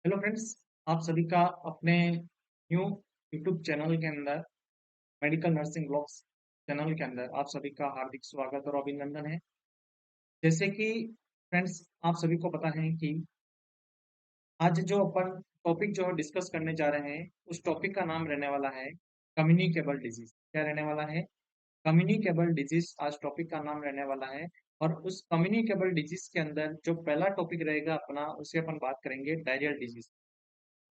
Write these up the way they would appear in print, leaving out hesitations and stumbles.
Hello friends, आप सभी का अपने न्यू यूट्यूब चैनल के अंदर मेडिकल नर्सिंग ब्लॉग्स चैनल के अंदर आप सभी का हार्दिक स्वागत और अभिनंदन है। जैसे कि फ्रेंड्स आप सभी को पता है कि आज जो अपन टॉपिक जो डिस्कस करने जा रहे हैं उस टॉपिक का नाम रहने वाला है कम्युनिकेबल डिजीज। क्या रहने वाला है? कम्युनिकेबल डिजीज आज टॉपिक का नाम रहने वाला है। और उस कम्युनिकेबल डिजीज के अंदर जो पहला टॉपिक रहेगा अपना, उसे अपन बात करेंगे डायरियल डिजीज।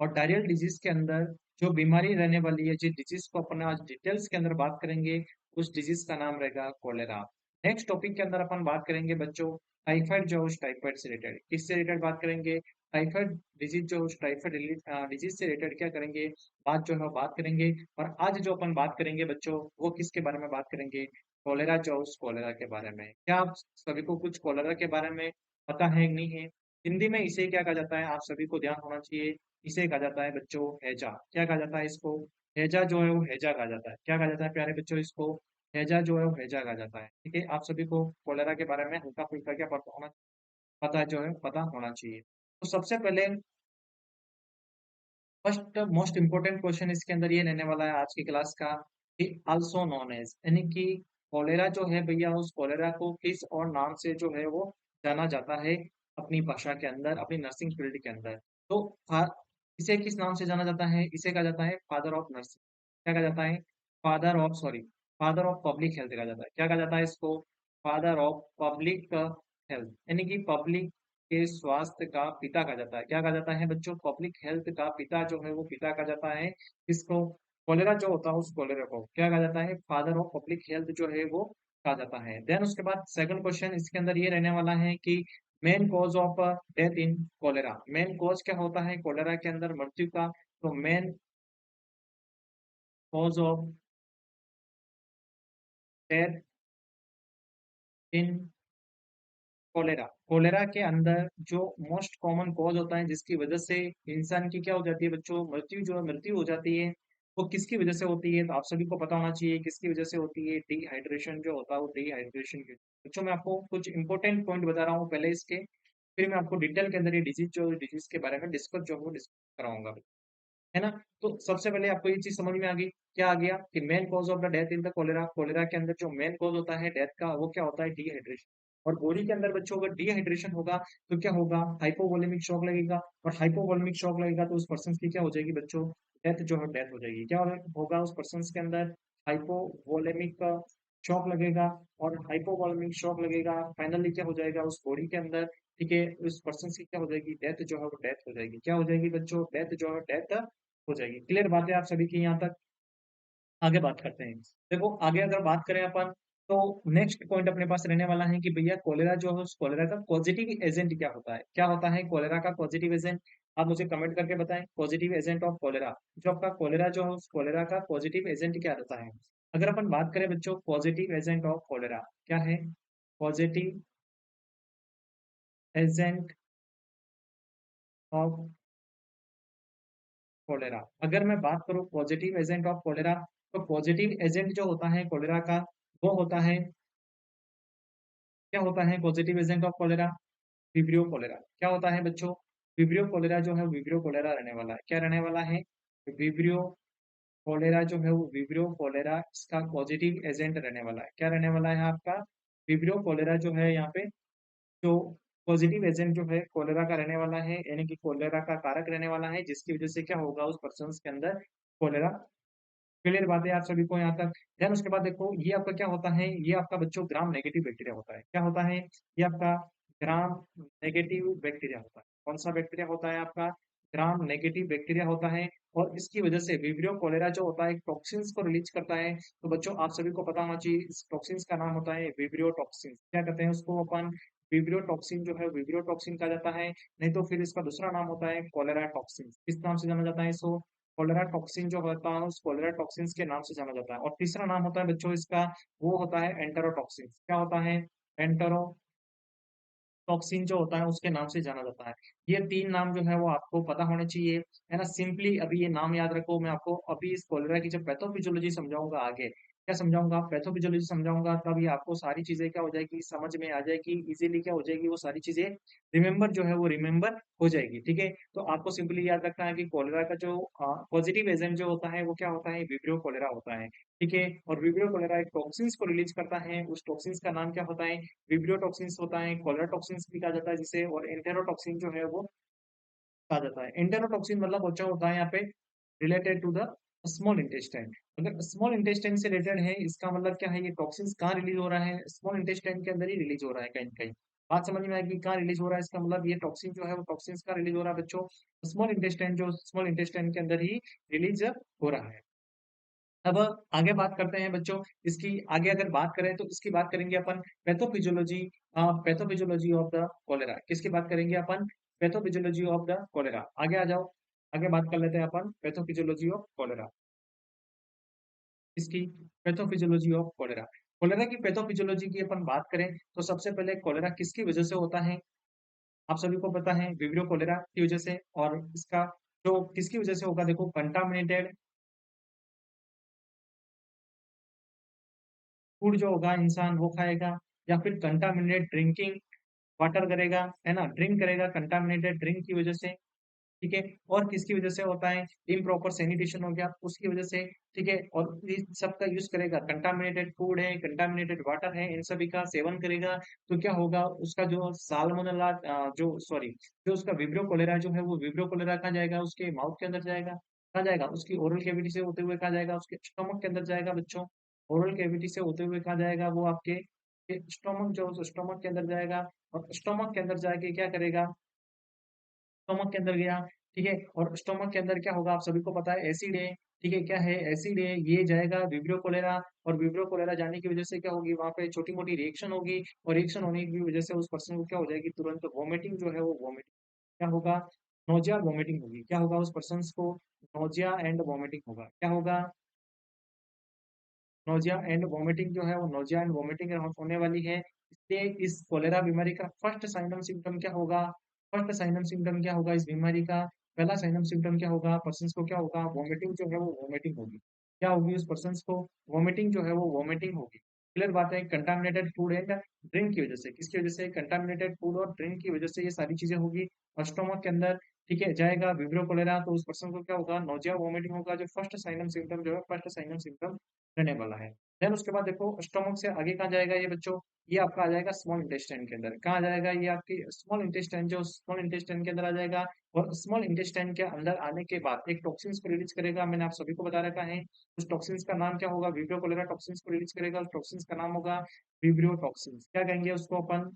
और डायरियल डिजीज के अंदर जो बीमारी रहने वाली है, जिस डिजीज को अपन आज डिटेल्स के अंदर बात करेंगे, उस डिजीज का नाम रहेगा कोलेरा। नेक्स्ट टॉपिक के अंदर अपन बात करेंगे बच्चों टाइफाइड, जो उस टाइफाइड से रिलेटेड, किससे रिलेटेड बात करेंगे? टाइफाइड डिजीज, जो उस टाइफाइड डिजीज से रिलेटेड क्या करेंगे, बात जो है बात करेंगे। और आज जो अपन बात करेंगे बच्चों, वो किसके बारे में बात करेंगे? कोलेरा, जो उस कोलेरा के बारे में। क्या आप सभी को कुछ कोलेरा के बारे में पता है कि नहीं है? हिंदी में इसे क्या कहा जाता है, आप सभी को ध्यान होना चाहिए। इसे कहा जाता है बच्चों हैजा। क्या कहा जाता है इसको? हैजा जो है वो हैजा कहा जाता है। क्या कहा जाता है प्यारे बच्चों इसको? हैजा जो है वो हैजा कहा जाता है। ठीक है, आप सभी को कोलेरा के बारे में हल्का फुल्का क्या पता जो है पता होना चाहिए। तो सबसे पहले फर्स्ट मोस्ट इंपोर्टेंट क्वेश्चन इसके अंदर ये रहने वाला है आज की क्लास का, कि आल्सो नोन एज, यानी कि कोलेरा जो है भैया, उस कोलेरा को किस और नाम से जो है वो जाना जाता है अपनी भाषा के अंदर, अपनी नर्सिंग फील्ड के अंदर। तो इसे किस नाम से जाना जाता है? इसे कहा जाता है फादर ऑफ नर्सिंग। क्या कहा जाता है? फादर ऑफ पब्लिक हेल्थ कहा जाता है। क्या कहा जाता है इसको? फादर ऑफ पब्लिक हेल्थ, यानी कि पब्लिक के स्वास्थ्य का पिता कहा जाता है। क्या कहा जाता है बच्चों? पब्लिक हेल्थ का पिता जो है वो पिता कहा जाता है। इसको कोलेरा जो होता है, उस कोलेरा को क्या कहा जाता है? फादर ऑफ पब्लिक हेल्थ जो है वो कहा जाता है। देन उसके बाद सेकंड क्वेश्चन इसके अंदर ये रहने वाला है कि main cause of death in cholera. Main cause क्या होता है कोलेरा के अंदर मृत्यु का? तो main cause of death in cholera, cholera के अंदर जो मोस्ट कॉमन कॉज होता है जिसकी वजह से इंसान की क्या हो जाती है बच्चों, मृत्यु हो जाती है, वो किसकी वजह से होती है? तो आप सभी को पता होना चाहिए किसकी वजह से होती है। डिहाइड्रेशन जो होता है, वो डिहाइड्रेशन की। बच्चों मैं आपको कुछ इंपॉर्टेंट पॉइंट बता रहा हूँ पहले इसके, फिर मैं आपको डिटेल के अंदर ये डिजीज के बारे में डिस्कस कराऊंगा, है ना। तो सबसे पहले आपको ये चीज समझ में आ गई, क्या आ गया कि main cause of the death in the cholera, cholera के अंदर जो मेन कॉज होता है डेथ का, वो क्या होता है? डिहाइड्रेशन। और बॉडी के अंदर बच्चों अगर डिहाइड्रेशन होगा तो क्या होगा? हाइपोवोलेमिक शॉक लगेगा। और हाइपोवोलेमिक शॉक लगेगा तो उस पर्सन की क्या हो जाएगी बच्चों? डेथ जो है डेथ हो जाएगी। क्या होगा उस पर्सन के अंदर? हाइपोवोलेमिक शॉक लगेगा। और हाइपोवोलेमिक शॉक लगेगा, फाइनली क्या हो जाएगा उस बॉडी के अंदर? ठीक है, उस पर्सन की क्या हो जाएगी? डेथ जो है वो डेथ हो जाएगी। क्या हो जाएगी बच्चों? डेथ जो है डेथ हो जाएगी। क्लियर बात है आप सभी की यहाँ तक? आगे बात करते हैं। देखो आगे अगर बात करें अपन, तो नेक्स्ट पॉइंट अपने पास रहने वाला है कि भैया कोलेरा जो है, उस कोलेरा का पॉजिटिव एजेंट क्या होता है? क्या होता है कोलेरा का पॉजिटिव एजेंट? आप मुझे कमेंट करके बताएं, पॉजिटिव एजेंट ऑफ कोलेरा। जो आपका कोलेरा जो है, उस कोलेरा का पॉजिटिव एजेंट क्या रहता है? अगर अपन बात करें बच्चों पॉजिटिव एजेंट ऑफ कोलेरा, क्या है पॉजिटिव एजेंट ऑफ कोलेरा? अगर मैं बात करूं पॉजिटिव एजेंट ऑफ कोलेरा, तो पॉजिटिव एजेंट जो होता है कोलेरा का, वो होता है, क्या होता है positive agent of cholera? Vibrio cholera. क्या होता है बच्चों? विब्रियो कोलेरा जो है, विब्रियो कोलेरा रहने वाला है। क्या रहने वाला है? विब्रियो कोलेरा जो है वो विब्रियो कोलेरा इसका पॉजिटिव एजेंट रहने वाला है। क्या रहने वाला है आपका? विब्रियो कोलेरा जो है यहाँ पे, जो पॉजिटिव एजेंट जो है कोलेरा का रहने वाला है, यानी कि कोलेरा का कारक रहने वाला है, जिसकी वजह से क्या होगा उस पर्सन के अंदर कोलेरा। क्लियर बात है आप सभी को यहाँ तक? देन उसके बाद देखो ये आपका क्या होता है, ये आपका बच्चों ग्राम नेगेटिव बैक्टीरिया होता है। क्या होता है? ये आपका ग्राम नेगेटिव बैक्टीरिया होता है। कौन सा बैक्टीरिया होता है आपका? ग्राम नेगेटिव बैक्टीरिया होता है। और इसकी वजह से विब्रियो कोलेरा जो होता है टॉक्सिन्स को रिलीज करता है। तो बच्चों आप सभी को पता होना चाहिए इस टॉक्सिन्स का नाम होता है विब्रियो टॉक्सिन। क्या कहते हैं उसको अपन? विब्रियो टॉक्सिन जो है विब्रियो टॉक्सिन कहा जाता है। नहीं तो फिर इसका दूसरा नाम होता है कोलेरा टॉक्सिन। किस नाम से जाना जाता है इसको? कोलेरा टॉक्सिन जो होता है, उस कोलेरा टॉक्सिन्स के नाम से जाना जाता है। और तीसरा नाम होता है बच्चों इसका, वो होता है एंटेरोटॉक्सिन। क्या होता है? एंटेरोटॉक्सिन जो होता है उसके नाम से जाना जाता है। ये तीन नाम जो है वो आपको पता होने चाहिए, है ना। सिंपली अभी ये नाम याद रखो, मैं आपको अभी इस कोलेरा की जब पैथोफिजियोलॉजी समझाऊंगा आगे, क्या समझाऊँगा? पैथोफिजियोलॉजी समझाऊँगा, तब ये आपको सारी चीज़ें क्या हो जाएगी, समझ में आ जाएगी, इज़िली क्या हो जाएगी, वो सारी चीज़ें रिमेंबर जो है वो रिमेंबर हो जाएगी, ठीक है? तो आपको सिंपली याद रखना है कि कोलेरा का जो पॉज़िटिव एजेंट जो होता है, वो क्या होता है, विब्रियो कोलेरा होता है, ठीक है? और विब्रियो कोलेरा एक टॉक्सिन्स को रिलीज़ करता है, उस टॉक्सिन्स का नाम क्या होता है, विब्रियो टॉक्सिन्स होता है, कोलेरा टॉक्सिन्स भी कहा जाता है जिसे, और एंटेरोटॉक्सिन जो है वो कहा जाता है। एंटेरोटॉक्सिन मतलब बच्चा होता है यहाँ पे related to the small intestine. अगर स्मॉल इंटेस्टाइन से रिलेटेड है, इसका मतलब क्या है, ये टॉक्सिन्स कहाँ रिलीज हो रहा है, स्मॉल इंटेस्टाइन के अंदर ही रिलीज हो रहा है कहीं न कहीं। बात समझ में आएगी कहाँ रिलीज हो रहा है, इसका मतलब ये टॉक्सिन जो है वो टॉक्सिन्स कहाँ रिलीज हो रहा है बच्चों, स्मॉल इंटेस्टाइन, जो स्मॉल इंटेस्टाइन के अंदर ही रिलीज हो रहा है। अब आगे बात करते हैं बच्चों, इसकी आगे अगर बात करें तो इसकी बात करेंगे अपन pathophysiology, pathophysiology of the cholera. किसकी बात करेंगे अपन, पैथोफिजियोलॉजी ऑफ द कॉलेरा। आगे आ जाओ, आगे बात कर लेते हैं अपन पैथोफिजियोलॉजी ऑफ कॉलेरा। इसकी पैथोफिजियोलॉजी ऑफ कॉलेरा। कॉलेरा की पैथोफिजियोलॉजी की अपन बात करें तो सबसे पहले कॉलेरा किसकी वजह से होता है, आप सभी को पता है विब्रियो कॉलेरा की वजह से। और इसका जो किसकी वजह से होगा, देखो कंटामिनेटेड फूड जो होगा इंसान वो खाएगा, या फिर कंटामिनेटेड ड्रिंकिंग वाटर करेगा, है ना, ड्रिंक करेगा कंटामिनेटेड ड्रिंक की वजह से, ठीक है। और किसकी वजह से होता है, इम्प्रॉपर सैनिटेशन हो गया उसकी वजह से, ठीक है। और इस सब का यूज करेगा, कंटामिनेटेड फूड है, कंटामिनेटेड वाटर है, इन सभी का सेवन करेगा, तो क्या होगा, उसका जो साल्मोनेला, जो सॉरी, जो उसका विब्रियो कोलेरा जो है वो विब्रियो कोलेरा कहाँ जाएगा, उसके माउथ के अंदर जाएगा, कहाँ जाएगा, उसकी ओरल कैविटी से होते हुए कहाँ जाएगा, उसके स्टोमक के अंदर जाएगा बच्चों। ओरल कैविटी से होते हुए कहाँ जाएगा, वो आपके स्टोमक, जो स्टोमक के अंदर जाएगा। और स्टोमक के अंदर जाके क्या करेगा, स्टोमक के अंदर गया, ठीक है। और स्टोमक के अंदर क्या होगा, आप सभी को पता है एसिड है, ठीक है, क्या है, एसिड है, ये जाएगा विब्रियो कोलेरा। और विब्रियो कोलेरा जाने की वजह से क्या होगी, वहां पे छोटी मोटी रिएक्शन होगी, और रिएक्शन होने की वजह से उस पर्सन को क्या हो जाएगी, तुरंत वोमिटिंग जो है वो वोमिटिंग, क्या होगा, नोजिया वोमिटिंग होगी, क्या होगा उस पर्सन को, नोजिया एंड वोमिटिंग होगा, क्या होगा, नोजिया एंड वोमिटिंग जो है वो नोजिया एंड वोमिटिंग होने वाली है। इसलिए इस कोलेरा बीमारी का फर्स्ट साइनम सिम्टम क्या होगा, फर्स्ट साइनम सिम्टम क्या होगा इस बीमारी का, पहला साइनम सिम्टम क्या होगा, पर्सन को क्या होगा, वोमिटिंग जो है वो वोमिटिंग होगी, क्या होगी उस पर्सन को, वोमिटिंग जो है वो वोमिटिंग होगी। क्लियर बात है, कंटामिनेटेड फूड एंड ड्रिंक की वजह से, किसकी वजह से, कंटामिनेटेड फूड और ड्रिंक की वजह से ये सारी चीजें होगी। और स्टोमक के अंदर, ठीक है, जाएगा विब्रियो कोलेरा, तो उस पर्सन को क्या होगा, नोजिया वोमिटिंग होगा, जो फर्स्ट साइनम सिम्टम जो है, फर्स्ट साइनम सिम्टम रहने वाला है। देन उसके बाद देखो स्टोमक से आगे कहाँ जाएगा ये बच्चों, ये आपका आ जाएगा स्मॉल इंटेस्टाइन के अंदर, कहाँ आ जाएगा, ये आपकी स्मॉल इंटेस्टाइन, जो स्मॉल इंटेस्टाइन के अंदर आ जाएगा। और स्मॉल इंटेस्टाइन के अंदर आने के बाद एक टॉक्सिन्स को रिलीज करेगा, मैंने आप सभी को बता रखा है, उस टॉक्सिन्स का नाम क्या होगा, विब्रियो कोलेरा टॉक्सिन्स को रिलीज करेगा, उस टॉक्सिन्स का नाम होगा विब्रियो टॉक्सिन्स। क्या कहेंगे उसको अपन,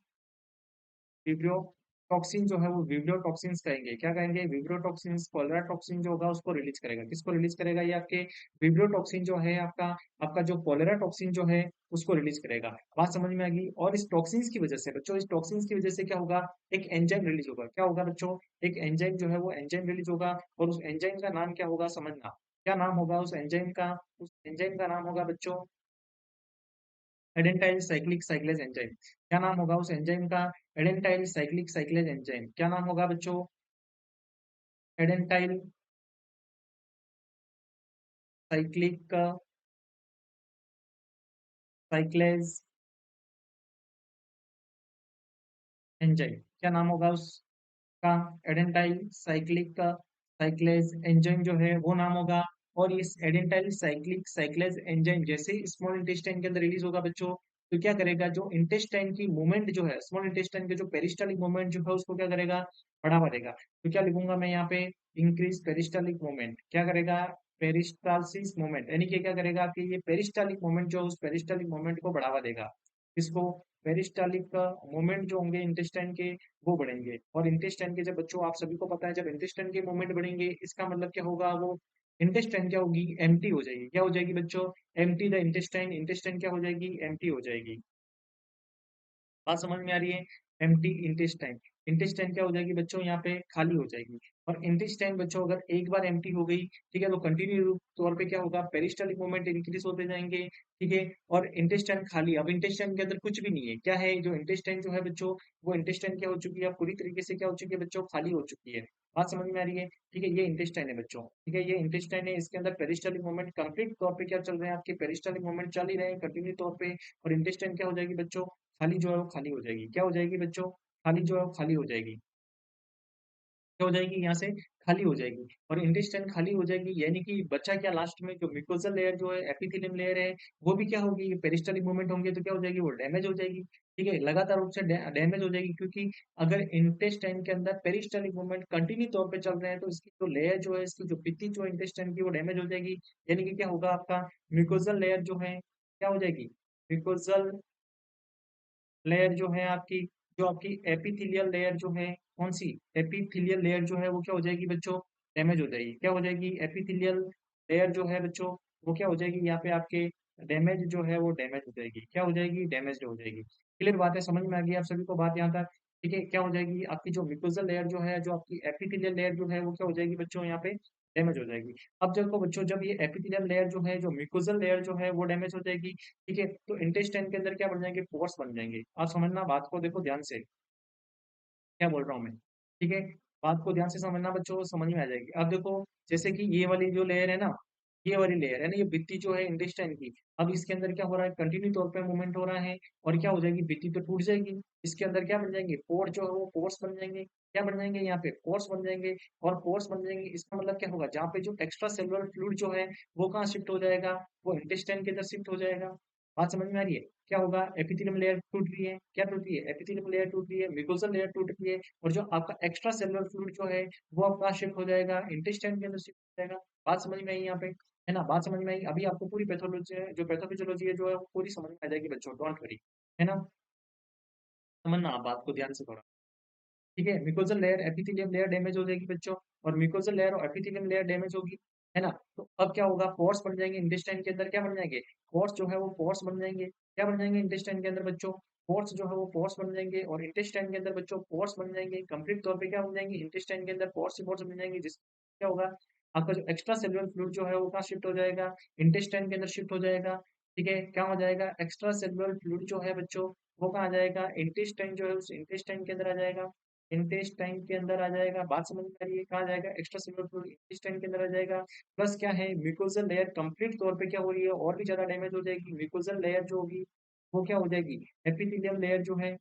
विब्रियो टॉक्सिन जो है वो विब्रियो टॉक्सिन्स कहेंगे, क्या कहेंगे, विब्रियो टॉक्सिन्स, कोलेरा टॉक्सिन जो होगा उसको रिलीज करेगा, किसको रिलीज करेगा, ये आपके विब्रियो टॉक्सिन जो है आपका, आपका जो कोलेरा टॉक्सिन जो है उसको रिलीज करेगा। बात समझ में आ गई। और इस टॉक्सिन्स की वजह से बच्चों, इस टॉक्सिन्स की वजह से क्या होगा, एक एंजाइम रिलीज होगा, क्या होगा बच्चों, एक एंजाइम जो है वो एंजाइम रिलीज होगा। और उस एंजाइम का नाम क्या होगा, समझना, क्या नाम होगा उस एंजाइम का, उस एंजाइम का नाम होगा बच्चों एडेंटाइल साइक्लिक साइक्लेज एंजाइम। क्या नाम होगा उस एंजाइम का, एडेंटाइल साइक्लिक साइक्लेज एंजाइम। क्या नाम होगा बच्चों, एडेंटाइल साइक्लिक साइक्लेज एंजाइम, क्या नाम होगा उसका, एडेंटाइल साइक्लिक साइक्लेज एंजाइम जो है वो नाम होगा। और इस एडेंटाइल साइक्लिक साइक्लेज एंजाइम जैसे ही स्मॉल इंटेस्टाइन के अंदर रिलीज होगा बच्चों, तो क्या करेगा, जो इंटेस्टाइन की मूवमेंट जो है, स्मॉल इंटेस्टाइन के जो पेरिस्टालिक मूवमेंट जो है उसको क्या करेगा, बढ़ावा देगा। तो क्या लिखूंगा मैं यहाँ पे, इंक्रीज पेरिस्टालिक मूवमेंट, क्या करेगा, पेरिस्टालसिस मूवमेंट, यानी कि क्या करेगा कि ये पेरिस्टालिक मूवमेंट जो है, उस पेरिस्टालिक मूवमेंट को बढ़ावा देगा। इसको पेरिस्टालिक मूवमेंट जो होंगे इंटेस्टाइन के, वो बढ़ेंगे। और इंटेस्टाइन के, जब बच्चों आप सभी को पता है, जब इंटेस्टाइन के मूवमेंट बढ़ेंगे, इसका मतलब क्या होगा, वो इंटेस्टाइन क्या होगी, एम्प्टी हो जाएगी, क्या हो जाएगी बच्चों, एम्प्टी द इंटेस्टाइन, इंटेस्टाइन क्या हो जाएगी, एम्प्टी हो जाएगी। बात समझ में आ रही है, एम्प्टी इंटेस्टाइन। इंटेस्टाइन क्या हो जाएगी बच्चों यहाँ पे खाली हो जाएगी। और इंटेस्टाइन बच्चों अगर एक बार एम्प्टी हो गई, ठीक है, तो कंटिन्यू तौर पे क्या होगा, पेरिस्टलिक मूवमेंट इंक्रीज होते जाएंगे, ठीक है। और इंटेस्टाइन खाली, अब इंटेस्टाइन के अंदर कुछ भी नहीं है, क्या है जो इंटेस्टाइन जो है बच्चों, वो इंटेस्टाइन क्या हो चुकी है, पूरी तरीके से क्या हो चुकी है बच्चों, खाली हो चुकी है। बात समझ में आ रही है? ठीक है, ये इंटेस्टाइन है बच्चों, ठीक है, ये इंटेस्टाइन है, इसके अंदर पेरिस्टलिक मूवमेंट कंप्लीट तौर पे क्या चल रहे हैं, आपके पेरिस्टलिक मूवमेंट चल ही रहे हैं कंटिन्यू तौर पे। और इंटेस्टाइन क्या हो जाएगी बच्चों, खाली जो है वो खाली हो जाएगी, क्या हो जाएगी बच्चों, खाली जो है वो खाली हो जाएगी, क्या हो जाएगी यहाँ से, खाली हो जाएगी। और इंटेस्टाइन खाली हो जाएगी, यानी कि बचा क्या लास्ट में, जो म्यूकोजल लेयर जो है, एपिथेलियम लेयर है, वो भी क्या होगी, पेरिस्टलिक मूवमेंट होंगे तो क्या हो जाएगी, वो डैमेज हो जाएगी, ठीक है, लगातार रूप से डैमेज हो जाएगी। क्योंकि अगर इंटेस्टाइन के अंदर पेरिस्टलिक मूवमेंट कंटिन्यू तौर पे चल रहे हैं, तो इसकी जो लेयर जो है, इसकी जो भित्ति जो इंटेस्टाइन की, वो डैमेज हो जाएगी। यानी कि क्या होगा, आपका म्यूकोजल लेयर जो है क्या हो जाएगी, म्यूकोजल लेयर जो है आपकी, जो आपकी एपिथेलियल लेयर जो है, कौन सी, एपिथेलियल लेयर जो है वो क्या हो जाएगी बच्चों, डैमेज हो जाएगी, क्या हो जाएगी, एपिथेलियल लेयर जो है बच्चों, वो क्या हो जाएगी यहाँ पे आपके, डैमेज जो है वो डैमेज हो जाएगी, क्या हो जाएगी, डैमेज हो जाएगी। क्लियर बात है, समझ में आ गई आप सभी को बात यहाँ तक? ठीक है, क्या हो जाएगी आपकी जो म्यूकोजल लेयर जो है, जो आपकी एपिथेलियल लेयर जो है, वो क्या हो जाएगी बच्चों यहाँ पे, डैमेज हो जाएगी। अब देखो बच्चों, जब ये एपिथेलियल लेयर जो है, जो म्यूकोजल लेयर जो है, वो डैमेज हो जाएगी, ठीक है, तो इंटेस्टाइन के अंदर क्या बन जाएंगे, पोर्स बन जाएंगे। आप समझना बात को, देखो ध्यान से क्या बोल रहा हूँ मैं, ठीक है, बात को ध्यान से समझना बच्चों, समझ में आ जाएगी। अब देखो, जैसे कि ये वाली जो लेयर है ना, ये वाली लेयर है ना, ये भित्ति जो है इंटेस्टाइन की, अब इसके अंदर क्या हो रहा है, कंटिन्यू तौर पे मूवमेंट हो रहा है, और क्या हो जाएगी, भित्ति तो टूट जाएगी, इसके अंदर क्या बन जाएंगे, पोर जो है वो पोर्स बन जाएंगे, क्या बन जाएंगे यहाँ पे, पोर्स बन जाएंगे। और पोर्स बन जाएंगे, इसका मतलब क्या होगा, जहाँ पे जो एक्स्ट्रा सेलुलर फ्लूइड जो है, वो कहाँ शिफ्ट हो जाएगा, वो इंटेस्टाइन के अंदर शिफ्ट हो जाएगा। बात समझ में आ रही है? क्या होगा, एपिथेलियम लेयर टूट रही है, क्या टूट रही है, एपिथेलियम लेयर टूट रही है, म्यूकोजल लेयर टूट रही है, और जो आपका एक्स्ट्रा सेलुलर फ्लूइड जो है, वो आपका शिफ्ट हो जाएगा, इंटेस्टाइन के अंदर शिफ्ट हो जाएगा। बात समझ में आई यहाँ पे, है ना, बात समझ में आई। अभी आपको पूरी पैथोलॉजी है, जो पैथोफिजियोलॉजी है जो है, वो पूरी समझ में आ जाएगी बच्चों, डोंट वरी, है ना। समझना आप बात को ध्यान से थोड़ा, ठीक है। Mucosal layer, epithelium layer damage हो जाएगी बच्चों, और म्यूकोजल लेयर और एपिथेलियम लेयर डैमेज होगी, है ना। तो अब क्या होगा, पोर्स बन जाएंगे इंटेस्टाइन के अंदर, क्या बन जाएंगे, पोर्स जो है वो पोर्स बन जाएंगे, क्या बन जाएंगे इंटेस्टाइन के अंदर बच्चों, पोर्स जो है वो पोर्स बन जाएंगे, और इंटेस्टाइन के अंदर बच्चों पोर्स बन जाएंगे, कंप्लीट तौर पे क्या बन जाएंगे, इंटेस्टाइन के अंदर पोर्स ही पोर्स बन जाएंगे, जिस क्या होगा, आपका जो एक्स्ट्रा सेलुलर फ्लूइड जो है वो कहाँ शिफ्ट हो जाएगा, इंटेस्टाइन के अंदर शिफ्ट हो जाएगा, ठीक है। क्या हो जाएगा, एक्स्ट्रा सेलुलर फ्लूइड जो है बच्चों, वो कहाँ आ जाएगा, इंटेस्टाइन जो है उस इंटेस्टाइन के अंदर आ जाएगा, इंटेस्टाइन के अंदर आ जाएगा। बात समझ में आ रही है, कहाँ जाएगा, एक्स्ट्रा सेलुलर फ्लूइड इंटेस्टाइन के अंदर आ जाएगा। प्लस क्या है, म्यूकोजल लेयर कंप्लीट तौर पे क्या हो रही है, और भी ज्यादा डैमेज हो जाएगी, म्यूकोजल लेयर जो होगी, वो क्या हो जाएगी, एपिथेलियम लेयर जो है,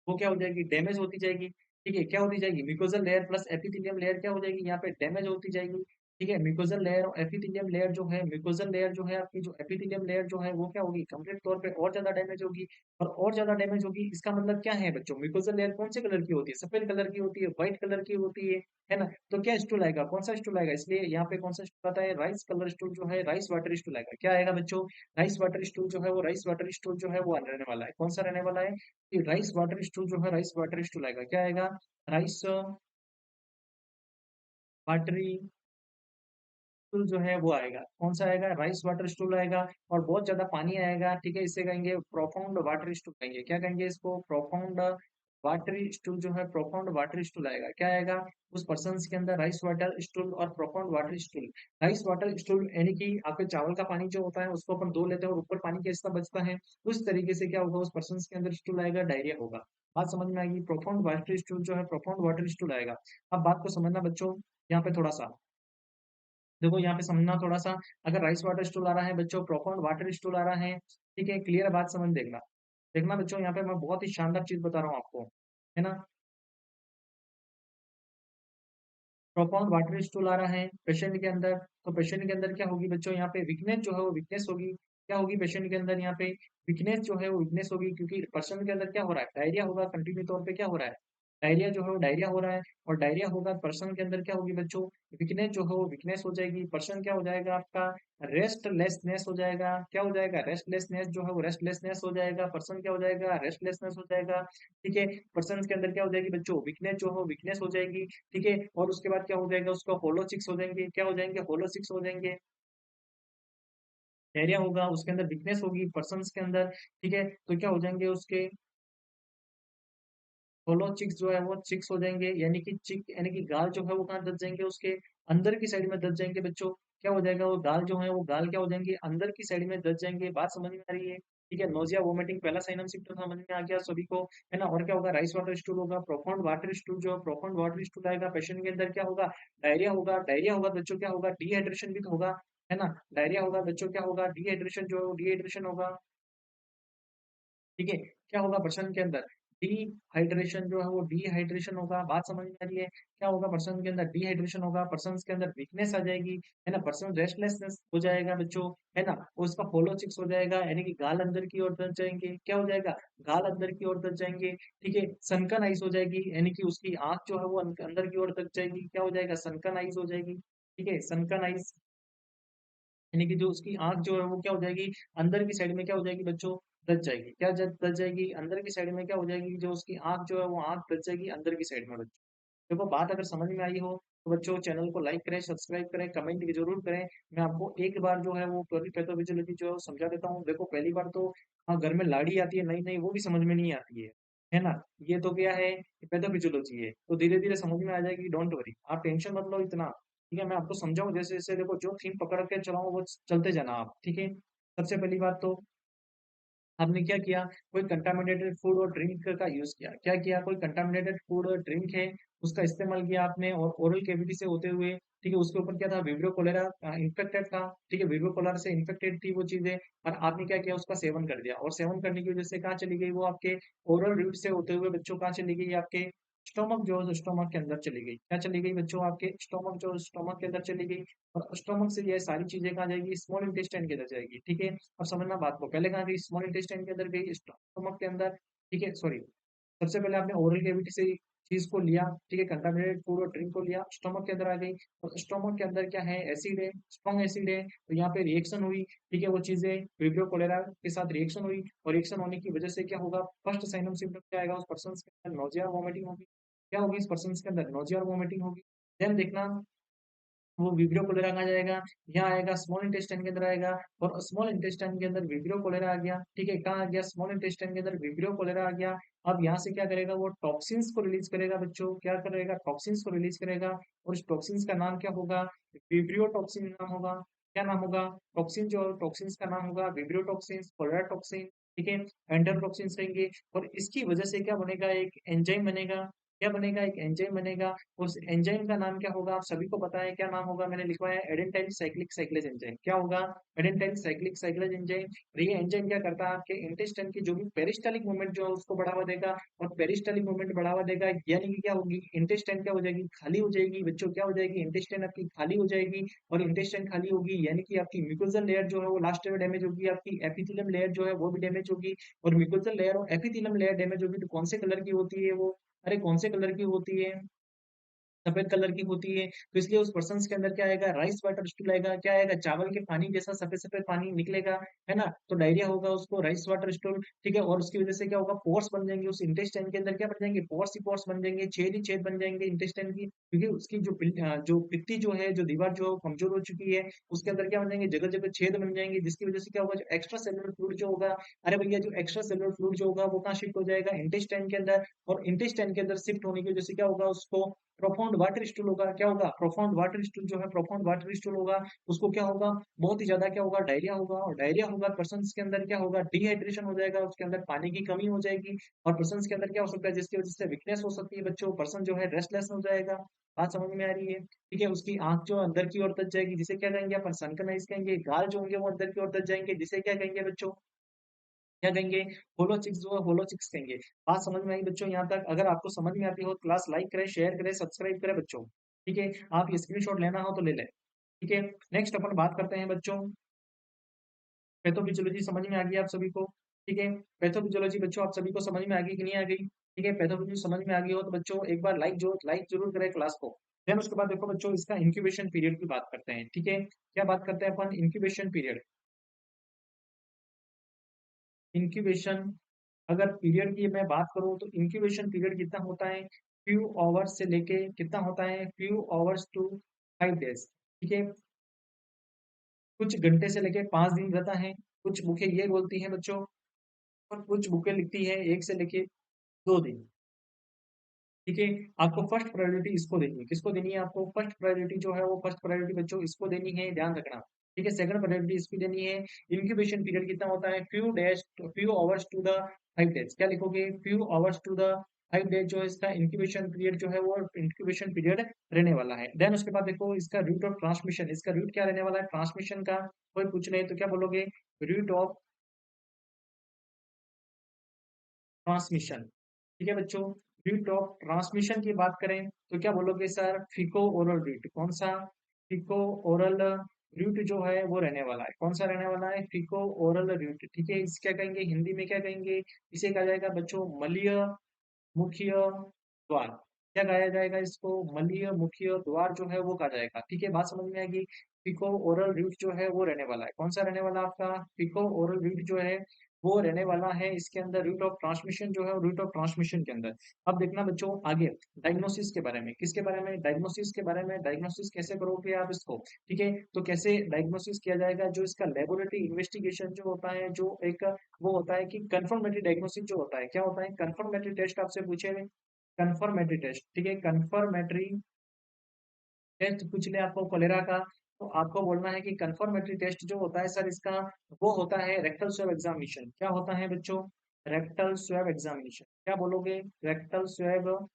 वो क्या हो जाएगी, डैमेज होती जाएगी, ठीक है, क्या होती जाएगी, mucosal layer plus epithelium layer क्या हो जाएगी, यहाँ पे डैमेज होती जाएगी, ठीक है। म्यूकोजल लेयर और एपिथेलियम लेयर जो है, म्यूकोजल लेयर जो है आपकी, जो एपिथेलियम लेयर जो है, वो क्या होगी, कंप्लीट तौर पे और ज्यादा डैमेज होगी। और ज्यादा डैमेज होगी, इसका मतलब क्या है बच्चों, म्यूकोजल लेयर कौन से कलर की होती है, सफेद कलर की होती है, व्हाइट कलर की होती है ना। तो क्या स्टूल आएगा, कौन सा स्टूल आएगा, इसलिए यहाँ पे कौन सा स्टूल आता है, राइस कलर स्टूल जो है, राइस वाटर स्टूल आएगा, क्या आएगा बच्चों, राइस वाटर स्टूल जो है, वो राइस वाटर स्टूल जो है वो रहने वाला है, कौन सा रहने वाला है, कि राइस वाटर स्टूल जो है, राइस वाटर स्टूल आएगा, क्या आएगा, राइस वाटरी स्टूल जो है वो आएगा, कौन सा आएगा, राइस वाटर स्टूल आएगा। और बहुत ज्यादा पानी आएगा, ठीक है, इसे कहेंगे प्रोफाउंड वाटर स्टूल, कहेंगे क्या कहेंगे इसको, प्रोफाउंड वाटर स्टूल जो है, प्रोफाउंड वाटर स्टूल आएगा, क्या आएगा, उस पर्सन के अंदर राइस वाटर स्टूल और profound water stool. Rice water stool यानी कि आपके चावल का पानी जो होता है, उसको अपन धो लेते हैं, और ऊपर पानी कैसा बचता है, उस तरीके से क्या होगा, उस पर्सन के अंदर स्टूल आएगा, डायरिया होगा। बात समझ में आएगी, प्रोफाउंड वाटर स्टूल जो है, प्रोफाउंड वाटर स्टूल आएगा। अब बात को समझना बच्चों, यहाँ पे थोड़ा सा देखो, यहाँ पे समझना थोड़ा सा, अगर राइस वाटर स्टूल आ रहा है बच्चों, प्रोफाउंड वाटर स्टूल आ रहा है, ठीक है, क्लियर बात समझ देखना, देखना बच्चों, यहाँ पे मैं बहुत ही शानदार चीज बता रहा हूँ आपको, है ना। प्रोफाउंड वाटर स्टूल आ रहा है पेशेंट के अंदर, तो पेशेंट के अंदर क्या होगी बच्चों, यहाँ पे वीकनेस जो है वो वीकनेस होगी, क्या होगी पेशेंट के अंदर, यहाँ पे वीकनेस जो है वो वीकनेस होगी, क्योंकि पर्सन के अंदर क्या हो रहा है, डायरिया होगा, कंटिन्यू तौर पे क्या हो रहा है, डायरिया जो है वो डायरिया हो रहा है। और डायरिया होगा, पर्सन के अंदर क्या होगी बच्चों, वीकनेस जो है वो वीकनेस हो जाएगी, पर्सन क्या हो जाएगा आपका, रेस्टलेसनेस हो जाएगा, क्या हो जाएगा, रेस्टलेसनेस जो है वो रेस्टलेसनेस हो जाएगा, पर्सन क्या हो जाएगा, रेस्टलेसनेस हो जाएगा, ठीक है। पर्सन के अंदर क्या हो जाएगी बच्चों, वीकनेस जो है वीकनेस हो जाएगी, ठीक है। और उसके बाद क्या हो जाएगा, उसका होलो चिक्स हो जाएंगे, क्या हो जाएंगे, होलो चिक्स हो जाएंगे, डायरिया होगा, उसके अंदर वीकनेस होगी पर्सन के अंदर, ठीक है। तो क्या हो जाएंगे उसके, होलो चिक्स जो है वो चिक्स हो जाएंगे, यानी कि चिक यानी कि गाल जो है वो कहाँ दब जाएंगे, उसके अंदर की साइड में दब जाएंगे बच्चों। क्या हो जाएगा, वो गाल जो है वो गाल क्या हो जाएंगे, अंदर की साइड में दब जाएंगे। बात समझ में आ रही है? ठीक है, नोजिया वोमिटिंग पहला साइन हम सिम्टम समझ में आ गया सभी को, है ना। और क्या होगा, राइस वाटर स्टूल होगा, प्रोफाउंड वाटर स्टूल जो है प्रोफाउंड वाटर स्टूल आएगा। पेशेंट के अंदर क्या होगा, डायरिया होगा। डायरिया होगा बच्चों, क्या होगा, डिहाइड्रेशन भी तो होगा, है ना। डायरिया होगा बच्चों, क्या होगा, डिहाइड्रेशन जो डिहाइड्रेशन होगा। ठीक है, क्या होगा पर्सन के अंदर, डिहाइड्रेशन जो है वो डिहाइड्रेशन होगा। बात समझ में आ रही है? क्या होगा, पर्सन के अंदर डिहाइड्रेशन होगा, पर्सन के अंदर वीकनेस आ जाएगी, है ना। पर्सन रेस्टलेसनेस हो जाएगा बच्चों, है ना। उसका फोलो चिक्स हो जाएगा, यानी कि गाल अंदर की ओर दब जाएंगे। क्या हो जाएगा, गाल अंदर की ओर दब जाएंगे। ठीक है, सनकन आइज हो जाएगी, यानी कि उसकी आंख जो है वो अंदर की ओर दब जाएगी। क्या हो जाएगा, सनकन आइज हो जाएगी। ठीक है, सनकन आइज, यानी कि जो उसकी आंख जो है वो क्या हो जाएगी, अंदर की साइड में क्या हो जाएगी बच्चों, दब जाएगी। क्या दब जाएगी, अंदर की साइड में क्या हो जाएगी, जो उसकी आंख जो है वो आंख दब जाएगी अंदर की साइड में बच्चों। देखो बात अगर समझ में आई हो तो बच्चों चैनल को लाइक करें, सब्सक्राइब करें, कमेंट भी जरूर करें। मैं आपको एक बार जो है वो पैथोफिजियोलॉजी जो है वो समझा देता हूँ। देखो पहली बार तो हाँ, घर में लाड़ी आती है नई नई, वो भी समझ में नहीं आती है ना। ये तो क्या है, पैथोफिजियोलॉजी है, तो धीरे धीरे समझ में आ जाएगी, डोंट वरी, आप टेंशन मत लो इतना। ठीक है, मैं आपको समझाऊं जैसे जैसे, देखो जो थीम पकड़ के चलाऊं वो चलते जाना आप। ठीक है, सबसे पहली बात तो आपने क्या किया, कोई कंटामिनेटेड फूड और ड्रिंक का यूज किया। क्या किया, कोई कंटामिनेटेड फूड और ड्रिंक है उसका इस्तेमाल किया आपने, और ओरल कैविटी से होते हुए, ठीक है, उसके ऊपर क्या था, विब्रियो कोलेरा इन्फेक्टेड था। ठीक है, विब्रियो कोलेरा से इन्फेक्टेड थी वो चीजें, और आपने क्या किया, उसका सेवन कर दिया, और सेवन करने की वजह से कहाँ चली गई वो, आपके ओरल रूट से होते हुए बच्चों कहाँ चली गई, आपके स्टोमक जो है स्टोमक के अंदर चली गई। क्या चली गई बच्चों, आपके स्टोमक जो स्टोमक के अंदर चली गई, और स्टोमक से ये सारी चीजें कहाँ जाएगी, स्मॉल इंटेस्टाइन के अंदर जाएगी। ठीक है, अब समझना बात को, पहले कहाँ गई, स्मॉल इंटेस्टाइन के अंदर गई, स्टोमक के अंदर। ठीक है, सॉरी, सबसे पहले आपने ओरल कैविटी से चीज को लिया, ठीक है, कंटामिनेटेड फूड और ड्रिंक को लिया, स्टोमक के अंदर आ गई, और स्टोमक के अंदर क्या है, एसिड है, स्ट्रॉन्ग एसिड है, तो यहाँ पे रिएक्शन हुई। ठीक है, वो चीजें विब्रियो कोलेरा के साथ रिएक्शन हुई, और रिएक्शन होने की वजह से क्या होगा, फर्स्ट साइन ऑफ सिम्टम क्या आएगा उस पर्सन के अंदर, नोजिया वॉमिटिंग होगी। क्या होगी इस पर्सन के अंदर, नोजिया और वॉमिटिंग होगी। देन देखना, वो विब्रियो कोलेरा कहाँ जाएगा, यहाँ आएगा, स्मॉल इंटेस्टाइन के अंदर आएगा, और स्मॉल इंटेस्टाइन के अंदर विब्रियो कोलेरा आ गया। ठीक है, कहाँ आ गया, स्मॉल इंटेस्टाइन के अंदर विब्रियो कोलेरा आ गया। अब यहाँ से क्या करेगा, वो टॉक्सिन्स को रिलीज करेगा बच्चों, क्या करेगा, टॉक्सिन्स को रिलीज करेगा, और उस टॉक्सिन्स का नाम क्या होगा, विब्रियो टॉक्सिन नाम होगा। क्या नाम होगा, टॉक्सिन जो टॉक्सिन्स का नाम होगा विब्रियो टॉक्सिन, कोलेरा टॉक्सिन। ठीक है, एंडोटॉक्सिन कहेंगे, और इसकी वजह से क्या बनेगा, एक एंजाइम बनेगा। क्या बनेगा, एक एंजाइम बनेगा। उस एंजाइम का नाम क्या होगा, आप सभी को पता है क्या नाम होगा, मैंने लिखवाया है एडेंटाइल साइक्लिक साइक्लेज एंजाइम। क्या होगा, एडेंटाइल साइक्लिक साइक्लेज एंजाइम। और ये एंजाइम क्या करता है, आपके इंटेस्टाइन की जो भी पेरिस्टालिक मूवमेंट जो है उसको बढ़ावा देगा, और पेरिस्टालिक मूवमेंट बढ़ावा देगा, यानी कि क्या होगी, इंटेस्टाइन क्या हो जाएगी, खाली हो जाएगी बच्चों। क्या हो जाएगी, इंटेस्टाइन आपकी खाली हो जाएगी, और इंटेस्टाइन खाली होगी यानी कि आपकी म्यूकोजल लेयर जो है वो लास्ट में डैमेज होगी, आपकी एपिथेलियम लेयर जो है वो भी डैमेज होगी। और म्यूकोजल लेयर और एपिथेलियम लेयर डैमेज होगी तो कौन से कलर की होती है वो, अरे कौन से कलर की होती है, सफेद कलर की होती है। तो इसलिए उस पर्सन के अंदर क्या आएगा, राइस वाटर स्टूल आएगा। क्या आएगा, चावल के पानी जैसा सफेद सफेद पानी निकलेगा, है ना। तो डायरिया होगा उसको, राइस वाटर स्टूल। ठीक है, और उसकी वजह से क्या होगा, पोर्स बन जाएंगे उस इंटेस्टाइन के अंदर, क्या बन जाएंगे, पोर्स ही पोर्स बन जाएंगे, छेद ही छेद बन जाएंगे इंटेस्टाइन की, क्योंकि उसकी जो जो भित्ति जो है, जो दीवार जो है वो कमजोर हो चुकी है। उसके अंदर क्या बन जाएंगे, जगह जगह छेद बन जाएंगे, जिसकी वजह से क्या होगा, जो एक्स्ट्रा सेलुलर फ्लूइड जो होगा, अरे भैया जो एक्स्ट्रा सेलुलर फ्लूइड जो होगा वो कहाँ शिफ्ट हो जाएगा, इंटेस्टाइन के अंदर। और इंटेस्टाइन के अंदर शिफ्ट होने की वजह से क्या होगा, उसको प्रोफाउंड वाटर स्टूल होगा। क्या होगा, प्रोफाउंड वाटर स्टूल जो है, प्रोफाउंड वाटर स्टूल होगा। उसको क्या होगा, बहुत ही ज्यादा क्या होगा, डायरिया होगा, और डायरिया होगा पर्सन के अंदर क्या होगा, डिहाइड्रेशन हो जाएगा, उसके अंदर पानी की कमी हो जाएगी, और पर्सन के अंदर क्या हो सकता है, जिसकी वजह से वीकनेस हो सकती है बच्चों, पर्सन जो है रेस्टलेस हो जाएगा। बात समझ में आ रही है? ठीक है, उसकी आंख जो अंदर की ओर तक जाएगी, जिसे क्या कहेंगे अपन, सनकनाइज कहेंगे। गाल जो होंगे वो अंदर की ओर तक जाएंगे, जिसे क्या कहेंगे बच्चों, क्या कहेंगे, होलो चिक्स जो है होलो चिक्स कहेंगे। बात समझ में आई बच्चों यहाँ तक? अगर आपको समझ में आती हो क्लास लाइक करें, शेयर करें, सब्सक्राइब करें बच्चों। ठीक है, आप ये स्क्रीनशॉट लेना हो तो ले लें। ठीक है, नेक्स्ट अपन बात करते हैं बच्चों, पैथोफिजियोलॉजी समझ में आ गई आप सभी को? ठीक है, पैथोफिजियोलॉजी बच्चों आप सभी को समझ में आ गई कि नहीं आ गई? ठीक है, पैथोफिजियोलॉजी समझ में आ गई हो तो बच्चों एक बार लाइक जरूर करें क्लास को। देन उसके बाद देखो बच्चों, इसका इंक्यूबेशन पीरियड की बात करते हैं। ठीक है, क्या बात करते हैं अपन, इंक्यूबेशन पीरियड। इंक्यूबेशन, अगर पीरियड की मैं बात करूं तो इंक्यूबेशन पीरियड कितना होता है, फ्यू आवर्स से लेके कितना होता है, फ्यू आवर्स टू 5 डेज। ठीक है, कुछ घंटे से लेके 5 दिन रहता है। कुछ बुकें ये बोलती हैं बच्चों, और कुछ बुकें लिखती है 1 से लेके 2 दिन। ठीक है। आपको फर्स्ट प्रायोरिटी इसको देनी है, किसको देनी है आपको फर्स्ट प्रायोरिटी जो है वो फर्स्ट प्रायोरिटी बच्चों इसको देनी है, ध्यान रखना। ठीक है, सेकंड प्रायोरिटी इसकी देनी है। इंक्यूबेशन पीरियड कितना होता है, few hours to the 5 days, क्या लिखोगे, few hours to the 5 days जो है इसका इंक्यूबेशन पीरियड जो है वो इंक्यूबेशन पीरियड रहने वाला है। देन उसके बाद देखो इसका रूट ऑफ ट्रांसमिशन, इसका रूट क्या रहने वाला है ट्रांसमिशन का, कोई पूछ ले तो क्या बोलोगे, रूट ऑफ ट्रांसमिशन। ठीक है बच्चों, रूट ऑफ ट्रांसमिशन की बात करें तो क्या बोलोगे सर, फिको ओरल रूट, कौन सा, फिको ओरल रूट जो है वो रहने वाला है, कौन सा रहने वाला है, फिको ओरल रूट। ठीक है, इस क्या कहेंगे हिंदी में, क्या कहेंगे, इसे कहा जाएगा बच्चों मलय मुखिय द्वार। क्या कहा जाएगा इसको, मलय मुखिय द्वार जो है वो कहा जाएगा। ठीक है, बात समझ में आएगी। पिको ओरल रूट जो है वो रहने वाला है, कौन सा रहने वाला है आपका, पिको ओरल रूट जो है वो रहने वाला है इसके अंदर। रूट ऑफ ट्रांसमिशन जो है रूट ऑफ ट्रांसमिशन के अंदर। अब देखना बच्चों आगे डायग्नोसिस के बारे में, किसके बारे में, डायग्नोसिस के बारे में। डायग्नोसिस कैसे करोगे आप इसको, ठीक है, तो कैसे डायग्नोसिस किया जाएगा, जो इसका लेबोरेटरी इन्वेस्टिगेशन जो होता है, जो एक वो होता है कि कंफर्मेटरी डायग्नोसिस जो होता है, क्या होता है कंफर्मेटरी टेस्ट आपसे पूछे, कंफर्मेटरी टेस्ट। ठीक है, कंफर्मेटरी टेस्ट पूछ ले आपको कोलेरा का, तो आपको बोलना है कि कंफर्मेटरी टेस्ट जो होता है सर इसका, वो होता है रेक्टल स्वैब एग्जामिनेशन। क्या होता है बच्चों, रेक्टल स्वैब एग्जामिनेशन। क्या बोलोगे, रेक्टल स्वैब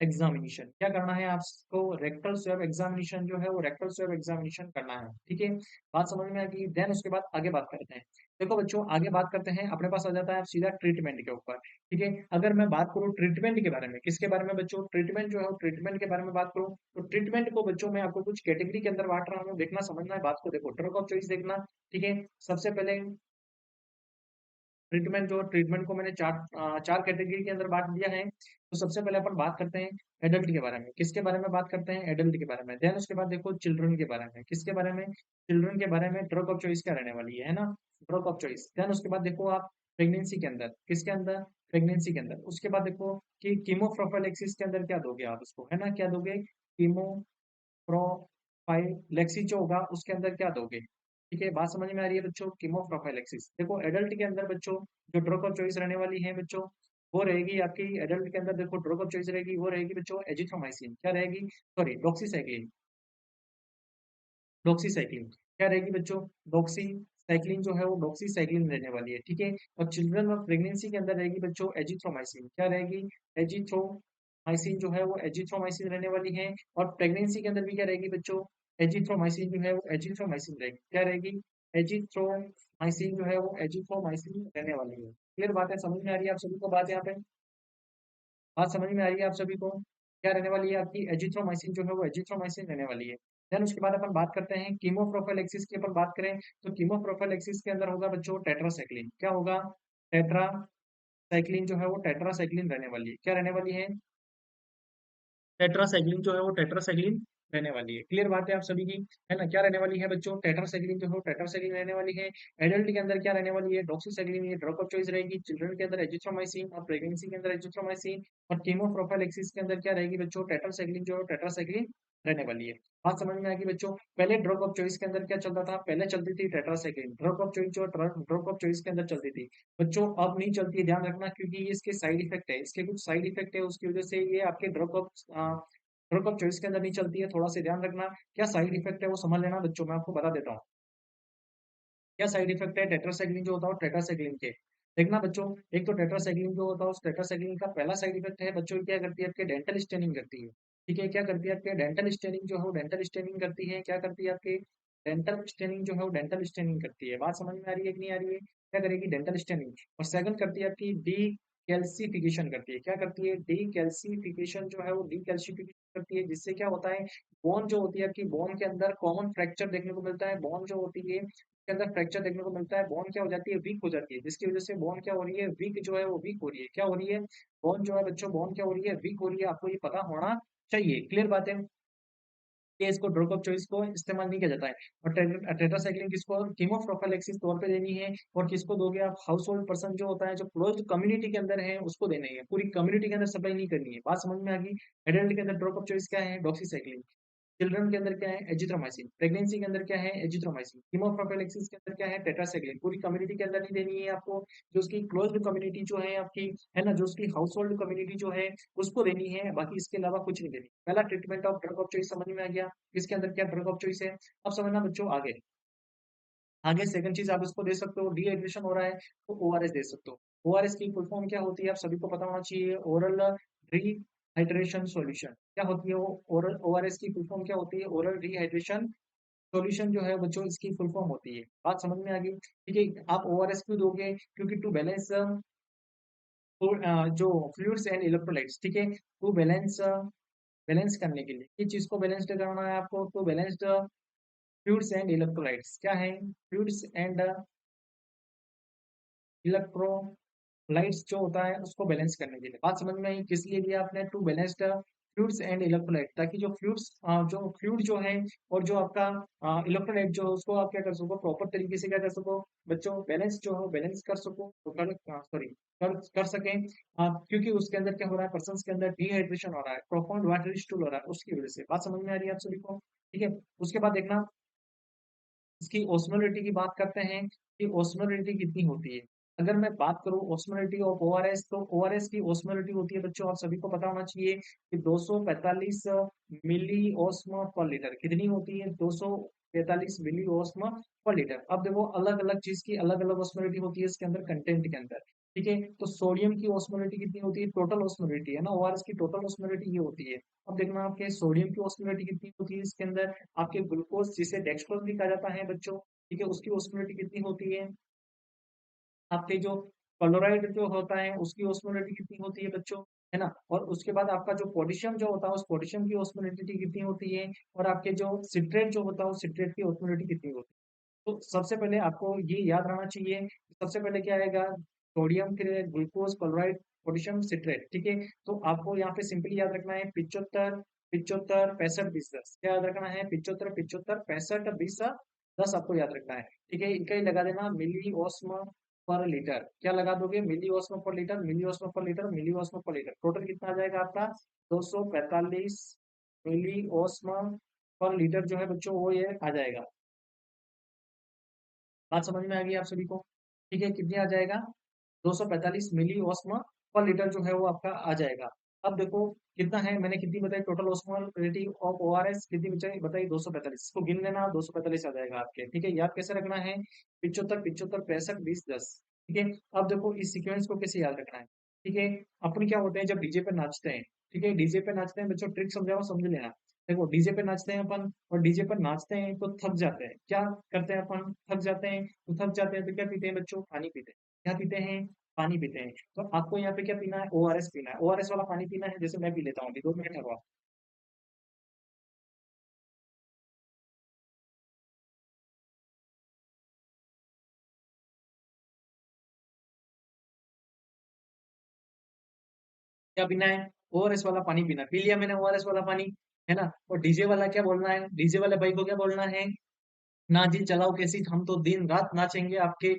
एग्जामिनेशन। क्या करना है आपको, रेक्टल स्वैब एग्जामिनेशन जो है वो रेक्टल स्वैब एग्जामिनेशन करना है। ठीक है, बात समझ में आ गई। देन उसके बाद आगे बात करते हैं। देखो बच्चों आगे बात करते हैं, अपने पास आ जाता है अब सीधा ट्रीटमेंट के ऊपर। ठीक है, अगर मैं बात करूँ ट्रीटमेंट के बारे में, किसके बारे में बच्चों, ट्रीटमेंट जो है ट्रीटमेंट के बारे में बात करूँ, तो ट्रीटमेंट को बच्चों मैं आपको कुछ कैटेगरी के अंदर बांट रहा हूँ, देखना समझना है बात को। देखो ड्रग ऑफ चॉइस देखना। ठीक है, सबसे पहले ट्रीटमेंट, जो ट्रीटमेंट को मैंने चार कैटेगरी के अंदर बांट दिया है। तो सबसे पहले अपन बात करते हैं एडल्ट के बारे में, किसके बारे में बात करते हैं, एडल्ट के बारे में। देन उसके बाद देखो चिल्ड्रन के बारे में, किसके बारे में, चिल्ड्रन के बारे में। ड्रग ऑफ चॉइस क्या रहने वाली है ना, ड्रग ऑफ चॉइस। देन उसके बाद देखो आप प्रेगनेंसी के अंदर, किसके अंदर, प्रेगनेंसी के अंदर। उसके बाद देखो कि कीमोप्रोफाइलेक्सिस के अंदर क्या दोगे आप उसको, है ना, क्या दोगे, कीमो प्रोफाइलेक्सिस जो होगा उसके अंदर क्या दोगे। ठीक है, बात समझ में आ रही है बच्चों, कीमोप्रोफाइलेक्सिस। देखो एडल्ट के अंदर बच्चों जो ड्रग ऑफ चॉइस रहने वाली है बच्चों, वो रहेगी आपकी एडल्ट के अंदर। देखो ड्रग ऑफ चॉइस रहेगी, वो रहेगी बच्चों एजिथ्रोमाइसिन। क्या रहेगी, सॉरी डॉक्सीसाइक्लिन, डॉक्सीसाइक्लिन क्या रहेगी बच्चों, डॉक्सीसाइक्लिन जो है वो डॉक्सीसाइक्लिन रहने वाली है। ठीक है, और चिल्ड्रन और प्रेगनेंसी के अंदर रहेगी बच्चों एजिथ्रोमाइसिन। क्या रहेगी, एजिथ्रोमाइसिन जो है वो एजिथ्रोमाइसिन रहने वाली है। और प्रेगनेंसी के अंदर भी क्या रहेगी बच्चों, एजिथ्रोमाइसिन जो है वो एजिथ्रोमाइसिन रहेगी। क्या रहेगी, एजिथ्रोमाइसिन जो है वो एजिथ्रोमाइसिन रहने वाली है। क्लियर बात है, समझ में आ रही है आप सभी को बात यहाँ पे, बात समझ में आ रही है आप सभी को, क्या रहने वाली है आपकी एजिथ्रोमाइसिन जो है वो एजिथ्रोमाइसिन रहने वाली है। देन उसके बाद अपन बात करते हैं कीमोप्रोफाइलेक्सिस की। अपन बात करें तो कीमोप्रोफाइलेक्सिस के अंदर होगा बच्चों टेट्रासाइक्लिन। क्या होगा, टेट्रासाइक्लिन जो है वो टेट्रासाइक्लिन रहने वाली है। क्या रहने वाली है, टेट्रासाइक्लिन जो है वो टेट्रासाइक्लिन रहने वाली है। क्लियर बात है आप सभी की, है ना, क्या रहने वाली है बच्चों, टेट्रासाइक्लिन जो है टेट्रासाइक्लिन रहने वाली है। एडल्ट के अंदर क्या रहने वाली है, डॉक्सीसाइक्लिन, ये ड्रग ऑफ चॉइस रहेगी। चिल्ड्रन के अंदर एजिथ्रोमाइसिन, और प्रेगनेंसी के अंदर एजिथ्रोमाइसिन। और कीमोप्रोफाइलेक्सिस के अंदर क्या रहेगी बच्चों, टेट्रासाइक्लिन जो है टेट्रासाइक्लिन रहने वाली है। बात समझ में आएगी बच्चों। पहले ड्रग ऑफ चॉइस के अंदर क्या चलता था, पहले चलती थी टेट्रासाइक्लिन, ड्रग ऑफ चॉइस जो ड्रग ऑफ चॉइस के अंदर चलती थी बच्चों, अब नहीं चलती है, ध्यान रखना, क्योंकि ये इसके साइड इफेक्ट है, इसके कुछ साइड इफेक्ट है, उसकी वजह से ये आपके ड्रग ऑफ चॉइस के अंदर नहीं चलती है। थोड़ा सा ध्यान रखना, क्या साइड इफेक्ट है वो समझ लेना बच्चों, मैं आपको बता देता हूँ क्या साइड इफेक्ट है टेट्रासाइक्लिन जो होता है टेट्रासाइक्लिन के। देखना बच्चों, एक तो टेट्रासाइक्लिन जो होता है उस टेट्रासाइक्लिन का पहला साइड इफेक्ट है बच्चों, क्या करती है आपके डेंटल स्टेनिंग करती है। ठीक है, क्या करती है आपके डेंटल स्टेनिंग जो है वो डेंटल स्टेनिंग करती है। क्या करती है आपके डेंटल स्टेनिंग जो है वो डेंटल स्टेनिंग करती है। बात समझ में आ रही है कि नहीं आ रही है, क्या करेगी डेंटल स्टेनिंग। और सेकंड करती है आपकी डी कैल्सिफिकेशन करती है। क्या करती है, डी कैल्सिफिकेशन जो है वो डी कैल्सिफिकेशन करती है, जिससे क्या होता है, बोन जो होती है आपकी, बोन के अंदर कॉमन फ्रैक्चर देखने को मिलता है। बोन जो होती है के अंदर फ्रैक्चर देखने को मिलता है, बोन क्या हो जाती है, वीक हो जाती है, जिसकी वजह से बोन क्या हो रही है, वीक जो है वो वीक हो रही है। क्या हो रही है, बोन जो है बच्चों, बोन क्या हो रही है, वीक हो रही है। आपको ये पता होना चाहिए। क्लियर बात है, कि इसको ड्रग ऑफ चॉइस को इस्तेमाल नहीं किया जाता है। और टेट्रासाइक्लिन किसको कीमोप्रोफाइलेक्सिस तौर पे देनी है, और किसको दोगे आप, हाउस होल्ड पर्सन जो होता है, जो क्लोज कम्युनिटी के अंदर है उसको देनी है, पूरी कम्युनिटी के अंदर सप्लाई नहीं करनी है। बात समझ में आ गई। एडल्ट के अंदर ड्रग ऑफ चॉइस क्या है, डॉक्सीसाइक्लिन। चिल्ड्रन के अंदर क्या है, एजिथ्रोमाइसिन। प्रेगनेंसी के अंदर क्या है, एजिथ्रोमाइसिन। हीमोप्रोफाइलैक्सिस के अंदर क्या है, टेट्रासाइक्लिन। पूरी कम्युनिटी के अंदर नहीं देनी है आपको, जो उसकी क्लोज्ड कम्युनिटी जो है आपकी, है ना, जो उसकी हाउस होल्ड कम्युनिटी जो है उसको देनी है, बाकी इसके अलावा कुछ नहीं देनी। पहला treatment of drug of choice समझ में आ गया, इसके अंदर क्या ड्रग ऑफ चॉइस है। अब समझना बच्चों आगे। आगे सेकंड चीज आप इसको दे सकते हो, डिहाइड्रेशन हो रहा है तो ओआरएस दे सकते हो। ओआरएस की फुल फॉर्म क्या होती है, आप सभी को पता होना चाहिए, ओरल रिहाइड्रेशन सॉल्यूशन। क्या होती है वो, ओरल ओआरएस की फुल फॉर्म क्या होती है, ओरल रिहाइड्रेशन सॉल्यूशन जो है बच्चों, इसकी फुल फॉर्म होती है। बात समझ में आ गई, ठीक है। आप ओआरएस क्यों दोगे, क्योंकि टू बैलेंस जो फ्लूइड्स एंड इलेक्ट्रोलाइट्स, ठीक है, टू बैलेंस बैलेंस करने के लिए, किस चीज को बैलेंस करना है आपको, तो बैलेंस्ड फ्लूइड्स एंड इलेक्ट्रोलाइट्स क्या है, फ्लूइड्स एंड इलेक्ट्रोलाइट्स जो होता है उसको बैलेंस करने के लिए। बात समझ में आई, किस लिए दिया आपने, to balanced fluids and electrolyte, ताकि जो फ्लूइड्स जो फ्लूइड जो है और जो आपका इलेक्ट्रोलाइट जो है उसको आप क्या कर सको, प्रॉपर तरीके से क्या कर सको बच्चों, बैलेंस जो है बैलेंस कर सको, तो कर सॉरी कर सकें। क्योंकि उसके अंदर क्या हो रहा है, पर्सन के अंदर डिहाइड्रेशन हो रहा है, प्रोफाउंड वाटर स्टूल हो रहा है, उसकी वजह से। बात समझ में आ रही है आप सभी को, ठीक है। उसके बाद देखना, इसकी ओस्मोलिटी की बात करते हैं कि ओस्मोलिटी कितनी होती है। अगर मैं बात करूं ओस्मोलिटी ऑफ ओआरएस, तो ओआरएस की ओस्मोलिटी होती है बच्चों, आप सभी को पता होना चाहिए कि 245 मिली ओस्म पर लीटर। कितनी होती है, 245 मिली ओस्म पर लीटर। अब देखो अलग अलग चीज की अलग अलग ओस्मोलिटी होती है इसके अंदर, कंटेंट के अंदर, ठीक है। तो सोडियम की ओस्मोलिटी कितनी होती है, टोटल ओस्मोलिटी है ना, ओआरएस की टोटल ओस्मोलिटी ये होती है। अब देखना आपके सोडियम की ओस्मोलिटी कितनी होती है इसके अंदर, आपके ग्लूकोज जिसे डेक्सट्रोज भी कहा जाता है बच्चों, ठीक है, उसकी ओस्मोलिटी कितनी होती है। आपके जो क्लोराइड जो होता है उसकी ओस्मोलिटी कितनी होती है बच्चों, है ना। और उसके बाद आपका जो पोटेशियम जो होता है उस पोटेशियम की ओस्मोलिटी कितनी होती है। और आपके जो सिट्रेट जो होता है उस सिट्रेट की ओस्मोलिटी कितनी होती है। तो सबसे पहले आपको ये याद रहना चाहिए, सबसे पहले क्या आएगा, सोडियम, फिर ग्लूकोज, क्लोराइड, पोटेशियम, सिट्रेट, ठीक है। तो आपको यहाँ पे सिंपली याद रखना है 75 75 65 20 10। क्या याद रखना है, 75 75 65 20 10 आपको याद रखना है, ठीक है। इनका ही लगा देना मिली ओस्म पर लीटर। क्या लगा दोगे, मिली ओस्म पर लीटर, मिली ओस्म पर लीटर, मिली ओस्म पर लीटर। टोटल कितना आ जाएगा आपका, 245 मिली ओस्म पर लीटर जो है बच्चों वो ये आ जाएगा। बात समझ में आ गई आप सभी को, ठीक है। कितने आ जाएगा, 245 मिली ओस्म पर लीटर जो है वो आपका आ जाएगा। अब देखो कितना है, मैंने कितनी बताई, टोटल ओस्मोलिटी ऑफ ओआरएस कितनी बताई बताई, 245। इसको गिन लेना, 245 आ जाएगा आपके, ठीक है। याद कैसे रखना है, 75 75 65 20 10, ठीक है। अब देखो इस सीक्वेंस को कैसे याद रखना है, ठीक है। अपन क्या होते हैं जब डीजे पे नाचते हैं, ठीक है, डीजे पे नाचते हैं बच्चों, ट्रिक समझाओ समझ लेना। देखो डीजे पे नाचते हैं अपन, और डीजे पर नाचते हैं तो थक जाते हैं, क्या करते हैं अपन, थक जाते हैं। तो थक जाते हैं तो क्या पीते हैं बच्चों, पानी पीते हैं। क्या पीते हैं, पानी पीते हैं। तो आपको यहाँ पे क्या पीना है, ओआरएस पीना है, ओआरएस वाला पानी पीना है, जैसे मैं पी लेता हूँ अभी, 2 मिनट हरवा। क्या पीना है, ओआरएस वाला पानी पीना है। पी लिया मैंने ओआरएस वाला पानी, है ना। और डीजे वाला क्या बोलना है, डीजे वाले भाई को क्या बोलना है, ना जी चलाओ कैसी, हम तो दिन रात नाचेंगे आपके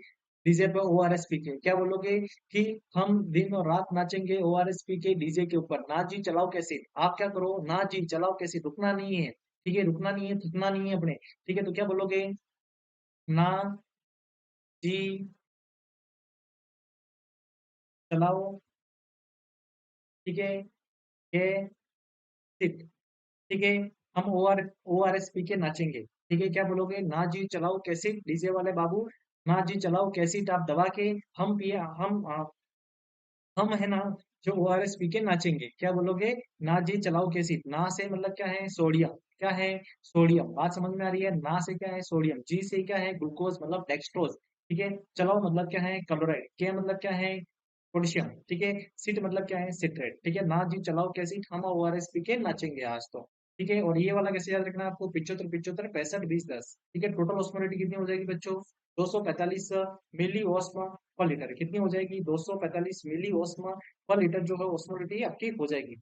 डीजे पे ओआरएस पी के। क्या बोलोगे कि हम दिन और रात नाचेंगे ओआरएस पी के डीजे के ऊपर, ना जी चलाओ कैसे। आप क्या करो, ना जी चलाओ कैसे, रुकना नहीं है, ठीक है, रुकना नहीं है, थकना नहीं है अपने, ठीक है। तो क्या बोलोगे, ना जी चलाओ, ठीक है, के सिट, ठीक है। हम ओआरएस पी के नाचेंगे, ठीक है। क्या बोलोगे, ना जी चलाओ कैसे डीजे वाले बाबू, ना जी चलाओ कैसी आप दबा के, हम पिए हम है ना जो ओआरएस पी के नाचेंगे। क्या बोलोगे, ना जी चलाओ कैसी, ना से मतलब क्या है, सोडियम, क्या है, सोडियम। बात समझ में आ रही है, ना से क्या है, सोडियम, जी से क्या है, ग्लूकोज मतलब डेक्सट्रोज, ठीक है। चलाओ मतलब क्या है, क्लोराइड, के मतलब क्या है, पोटेशियम, ठीक है। सिट मतलब क्या है, सिट्रेट, ठीक है। ना जी चलाओ कैसी, हम ओआरएस पी के नाचेंगे आज तो, ठीक है। और ये वाला कैसे याद रखना है आपको, 75 75 65 20 10, ठीक है। टोटल ऑस्मोलिटी कितनी हो जाएगी बच्चों, 245 मिली ओस्म पर लीटर। कितनी हो जाएगी, 245 मिली ओस्म पर लीटर जो है ओस्मोलिटी आपकी हो जाएगी।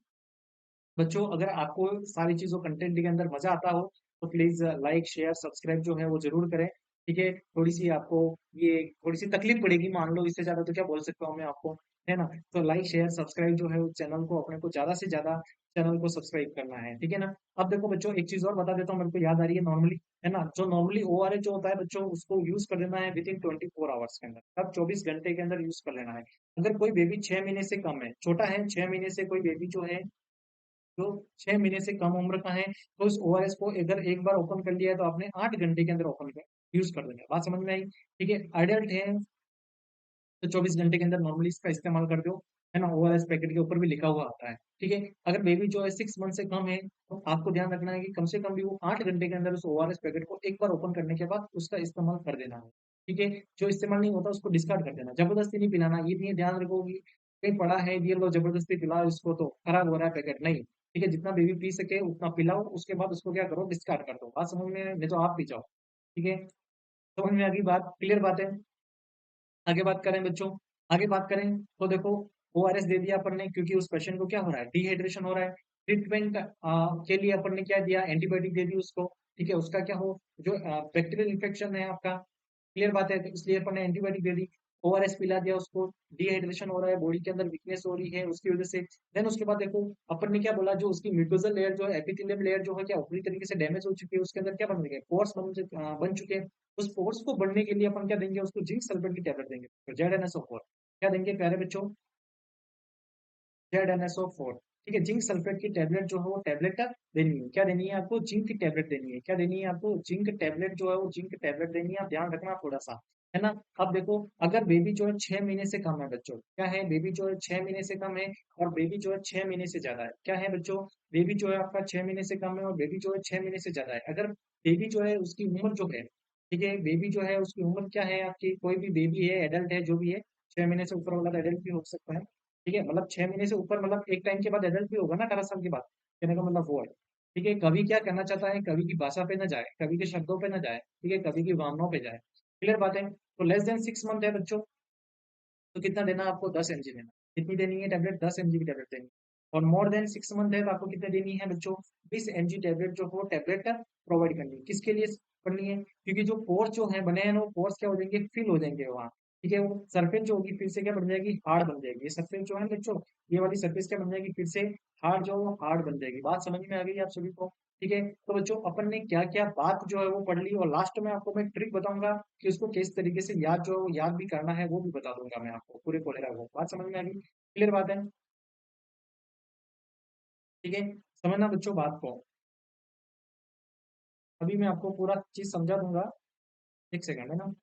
बच्चों अगर आपको सारी चीजों कंटेंट के अंदर मजा आता हो तो प्लीज लाइक शेयर सब्सक्राइब जो है वो जरूर करें, ठीक है। थोड़ी सी आपको ये थोड़ी सी तकलीफ पड़ेगी मान लो, इससे ज्यादा तो क्या बोल सकता हूँ मैं आपको, है ना। तो लाइक शेयर सब्सक्राइब जो है उस चैनल को अपने को ज्यादा से ज्यादा चैनल को सब्सक्राइब करना है, ठीक है ना। अब देखो बच्चों, एक चीज और बता देता हूँ, मेरे को याद आ रही है नॉर्मली, है ना, जो नॉर्मली ओआरएच जो होता है बच्चों, उसको यूज कर लेना है विद इन 24 आवर्स के अंदर, तब 24 घंटे के अंदर यूज कर लेना है। अगर कोई बेबी 6 महीने से कम है, छोटा है, 6 महीने से कोई बेबी जो है, जो 6 महीने से कम उम्र का है, तो इस ओआरएस को अगर एक बार ओपन कर लिया है तो आपने 8 घंटे के अंदर ओपन कर यूज कर देना है। बात समझ में आई? ठीक है, अडल्ट है तो 24 घंटे के अंदर नॉर्मली इसका इस्तेमाल कर दो, है ना। ओआरएस पैकेट के ऊपर भी लिखा हुआ आता है, ठीक है। अगर बेबी जो है 6 मंथ से कम है, तो आपको ध्यान रखना है कि कम से कम भी वो 8 घंटे के अंदर उस ओआरएस पैकेट को एक बार ओपन करने के बाद उसका इस्तेमाल कर देना है, ठीक है। जो इस्तेमाल नहीं होता उसको डिस्कार्ड कर देना, जबरदस्ती नहीं पिलाना, ये भी ध्यान रखो कि कहीं पड़ा है ये लो जबरदस्ती पिलाओ इसको तो खराब हो रहा है पैकेट, नहीं, ठीक है। जितना बेबी पी सके उतना पिलाओ, उसके बाद उसको क्या करो, डिस्कार्ड कर दो। बात समझ में नहीं तो आप पी जाओ, ठीक है। समझ में आ गई बात? क्लियर बात है? आगे बात करें बच्चों, आगे बात करें तो देखो, ओआरएस दे दिया अपन ने क्योंकि उस पेशेंट को क्या हो रहा है, डिहाइड्रेशन हो रहा है। ट्रीटमेंट के लिए अपन ने क्या दिया, एंटीबायोटिक दे दी उसको, ठीक है। उसका क्या हो, जो बैक्टीरियल इन्फेक्शन है आपका, क्लियर बात है, तो इसलिए अपन ने एंटीबायोटिक दे दी, ओआरएस पिला दिया उसको। डिहाइड्रेशन हो रहा है, बॉडी के अंदर वीकनेस हो रही है उसकी वजह से। देन उसके बाद देखो, अपन ने क्या बोला, जो उसकी म्यूकोजल लेयर जो है, एपिथेलियम लेयर जो है, क्या पूरी तरीके से डैमेज हो चुकी है, उसके अंदर क्या बन गए, पोर्स बन चुके हैं। उस पोर्स को बढ़ने के लिए अपन क्या देंगे उसको, जिंक सल्फेट की टैबलेट देंगे, तो ZnSO4 क्या देंगे प्यारे बच्चों, ZnSO4, ठीक है। जिंक सल्फेट की टैबलेट जो है वो टैबलेट देनी है, क्या देनी है आपको, जिंक की टैबलेट देनी है, क्या देनी है आपको, जिंक टैबलेट जो है वो जिंक टैबलेट देनी है, आप ध्यान रखना थोड़ा सा, है ना। अब देखो, अगर बेबी जो है 6 महीने से कम है बच्चों, क्या है, बेबी जो है 6 महीने से कम है, और बेबी जो है 6 महीने से ज्यादा है, क्या है बच्चों, बेबी जो है आपका 6 महीने से कम है और बेबी जो है 6 महीने से ज्यादा है। अगर बेबी जो है उसकी उम्र जो है, ठीक है, बेबी जो है उसकी उम्र क्या है आपकी, कोई भी बेबी है, एडल्ट है, जो भी है, 6 महीने से ऊपर वाला एडल्ट भी हो सकता है, ठीक है। मतलब 6 महीने से ऊपर, मतलब एक टाइम के बाद एडल्ट भी होगा ना, 18 साल के बाद, कहने का मतलब वो है, ठीक है। कभी क्या करना चाहता है, कभी की भाषा पे ना जाए, कभी के शब्दों पे ना जाए, ठीक है, कभी की भावनाओं पे जाए। क्लियर बात है? तो लेस देन 6 मंथ है बच्चों, तो कितना देना आपको, 10 mg देना। कितनी देनी है टैबलेट, 10 mg की टैबलेट देनी। और मोर देन 6 मंथ है तो आपको कितने देनी है बच्चों, 20 mg टैबलेट जो हो टैबलेट प्रोवाइड करनी है। किसके लिए करनी है, क्योंकि जो पोर्स जो है बने हैं वो पोर्स क्या हो जाएंगे, फिल हो जाएंगे वहाँ, ठीक है। वो सरफेस जो होगी फिर से क्या बन जाएगी, हार्ड बन जाएगी। ये सरफेस जो है बच्चों, ये वाली सरफेस क्या बन जाएगी, फिर से हार्ड जो है वो हार्ड बन जाएगी। बात समझ में आ गई आप सभी को? ठीक है। तो बच्चों, अपन ने क्या क्या बात जो है वो पढ़ ली, और लास्ट में आपको मैं ट्रिक बताऊंगा कि उसको किस तरीके से याद जो है वो याद भी करना है, वो भी बता दूंगा मैं आपको पूरे कोलेरा को। बात समझ में आ गई? क्लियर बात है? ठीक है, समझना बच्चों बात को। अभी मैं आपको पूरा चीज समझा दूंगा, एक सेकंड, है ना।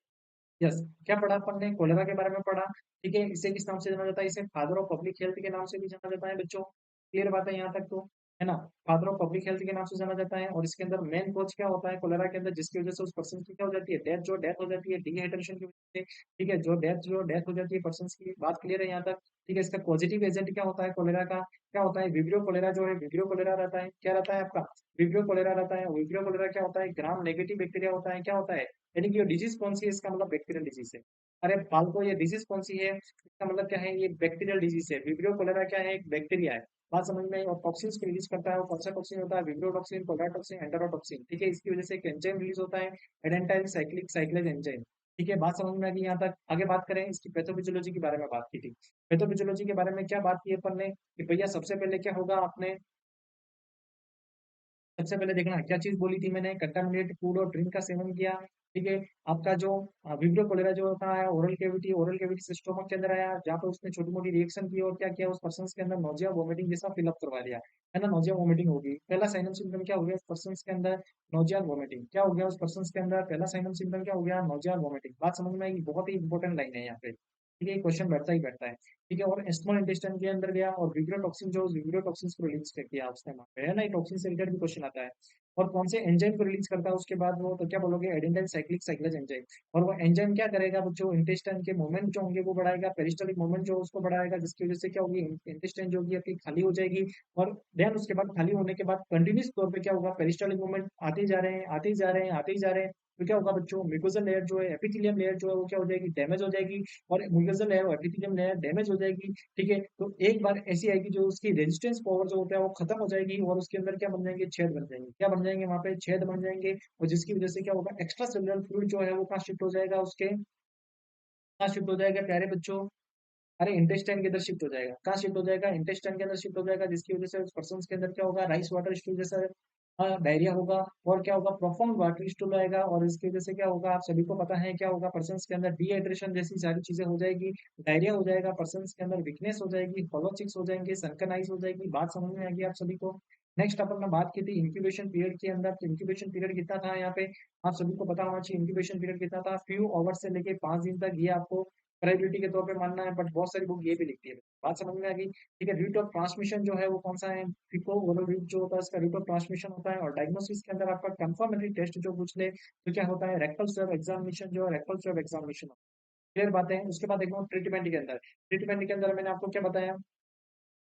यस, क्या पढ़ा अपन ने, कोलेरा के बारे में पढ़ा, ठीक है। इसे किस नाम से जाना जाता है, इसे फादर ऑफ पब्लिक हेल्थ के नाम से भी जाना जाता है बच्चों। क्लियर बात है यहाँ तक तो, है ना। फादर ऑफ पब्लिक हेल्थ के नाम से जाना जाता है, और इसके अंदर मेन कोच क्या होता है कोलेरा के अंदर, जिसकी वजह से उस पर्सन की क्या हो जाती है, डेथ हो जाती है डिहाइड्रेशन की वजह से, ठीक है। जो डेथ हो जाती है पर्सन की, बात क्लियर है यहाँ तक? ठीक है। इसका पॉजिटिव एजेंट क्या होता है कोलेरा का, क्या होता है, विब्रियो कोलेरा जो है, विब्रियो कोलेरा रहता है, क्या रहता है आपका, विब्रियो कोलेरा रहता है। विब्रियो कोलेरा क्या होता है, ग्राम नेगेटिव बैक्टीरिया होता है, क्या होता है, यानी कि ये डिजीज कौन सी है, इसका मतलब बैक्टीरियल डिजीज है। अरे फालतू, ये डिजीज कौन सी है, इसका मतलब क्या है, ये बैक्टीरियल डिजीज है। विब्रियो कोलेरा क्या है, एक बैक्टीरिया है। बात समझ में आई? और टॉक्सिन्स को रिलीज करता है, वो कौन सा टॉक्सिन होता है, विब्रियो टॉक्सिन, कोलेराटॉक्सिन, एंटेरोटॉक्सिन, ठीक है। इसकी वजह से एक एंजाइम रिलीज होता है, एडेंटाइल साइक्लिक साइक्लेज एंजाइम, ठीक है। बात समझ में आ गई यहाँ तक? आगे बात करें, इसकी पैथोफिजियोलॉजी के बारे में बात की थी। पैथोफिजियोलॉजी के बारे में क्या बात की अपन ने, कि भैया सबसे पहले क्या होगा, आपने सबसे पहले देखना क्या चीज बोली थी मैंने, कंटामिनेटेड फूड और ड्रिंक का सेवन किया, ठीक है। आपका जो विब्रियो कोलेरा जो होता है, ओरल कैविटी से स्टोमक के अंदर आया, जहाँ पे उसने छोटी मोटी रिएक्शन की, और क्या किया, उस पर्सन के अंदर नोजिया वोमिटिंग जैसा फिलअप करवा दिया, है ना। नोजिया वोमिटिंग होगी, पहला साइनम सिम्टम क्या हो गया उस पर्सन के अंदर, नोजिया वोमिटिंग। क्या हो गया उस पर्सन के अंदर, पहला साइनम सिम्टम क्या हो गया, नोजिया वोमिटिंग। बात समझ में आई? बहुत ही इंपॉर्टेंट लाइन है यहाँ पे, ठीक है। क्वेश्चन बैठता ही बैठता है, ठीक है। और स्मॉल इंटेस्टाइन के अंदर गया, और विब्रियो टॉक्सिन जो विब्रियो टॉक्सिन को रिलीज कर किया उसने वहाँ पे, है ना। ये टॉक्सिन से रिलेटेड भी क्वेश्चन आता है। और कौन से एंजाइम को रिलीज करता है उसके बाद वो, तो क्या बोलोगे, एडेंटाइल साइक्लिक साइक्लेज एंजाइम। और वो एंजाइम क्या करेगा बच्चों, इंटेस्टाइन के मूवमेंट जो होंगे वो बढ़ाएगा, पेरिस्टलिक मूवमेंट जो उसको बढ़ाएगा, जिसकी वजह से क्या होगी, इंटेस्टाइन जो होगी आपकी खाली हो जाएगी। और देन उसके बाद खाली होने के बाद कंटिन्यूस तौर पे क्या होगा, पेरिस्टलिक मूवमेंट आते ही जा रहे हैं, आते ही जा रहे हैं, आते ही जा रहे हैं, तो क्या होगा बच्चों, म्यूकोजल लेयर जो है, एपिथेलियम लेयर जो है वो क्या हो जाएगी, डैमेज हो जाएगी। और म्यूकोजल लेयर और एपिथेलियम लेयर डैमेज हो जाएगी, ठीक है। तो एक बार ऐसी आएगी जो उसकी रेजिस्टेंस पावर जो होता है वो खत्म हो जाएगी, और उसके अंदर क्या बन जाएंगे, छेद बन जाएंगे, क्या बन जाएंगे, वहां पे छेद बन जाएंगे। और जिसकी वजह से क्या होगा, एक्स्ट्रा सेलुलर फ्लूइड जो है वो कहाँ शिफ्ट हो जाएगा, उसके कहाँ शिफ्ट हो जाएगा प्यारे बच्चों, अरे इंटेस्टाइन के अंदर शिफ्ट हो जाएगा, कहाँ शिफ्ट हो जाएगा, इंटेस्टाइन के अंदर शिफ्ट हो जाएगा, जिसकी वजह से उस पर्सन के अंदर क्या होगा, राइस वाटर स्टूल जैसा डायरिया होगा। और क्या होगा, प्रोफाउंड वाटर स्टूल आएगा, और इसकी वजह से क्या होगा, आप सभी को पता है क्या होगा, पर्सन के अंदर डिहाइड्रेशन जैसी सारी चीजें हो जाएगी, डायरिया हो जाएगा, पर्सन के अंदर वीकनेस हो जाएगी, होलो चिक्स हो जाएंगे, सनकन आइज हो जाएगी। बात समझ में आएगी आप सभी को। नेक्स्ट अपन ने बात की थी इंक्यूबेशन पीरियड के अंदर, तो इंक्यूबेशन पीरियड कितना था यहाँ पे, आप सभी को पता होना चाहिए इंक्यूबेशन पीरियड कितना था, फ्यू आवर से लेके 5 दिन तक, ये आपको प्रायोरिटी के तौर पे मानना है, बट बहुत सारी बुक ये भी लिखती है। बात समझ में आ गई, ठीक है। रूट ऑफ ट्रांसमिशन जो है वो कौन सा है, फिको ओरल रूट जो होता है इसका रूट ऑफ ट्रांसमिशन होता है। और डायग्नोसिस के अंदर आपका कंफर्मेटरी टेस्ट जो पूछ ले तो क्या होता है, रेक्टल स्वैब एग्जामिनेशन, जो है रेक्टल स्वैब एग्जामिनेशन। क्लियर बात है। उसके बाद देखो ट्रीटमेंट के अंदर, ट्रीटमेंट के अंदर मैंने आपको क्या बताया,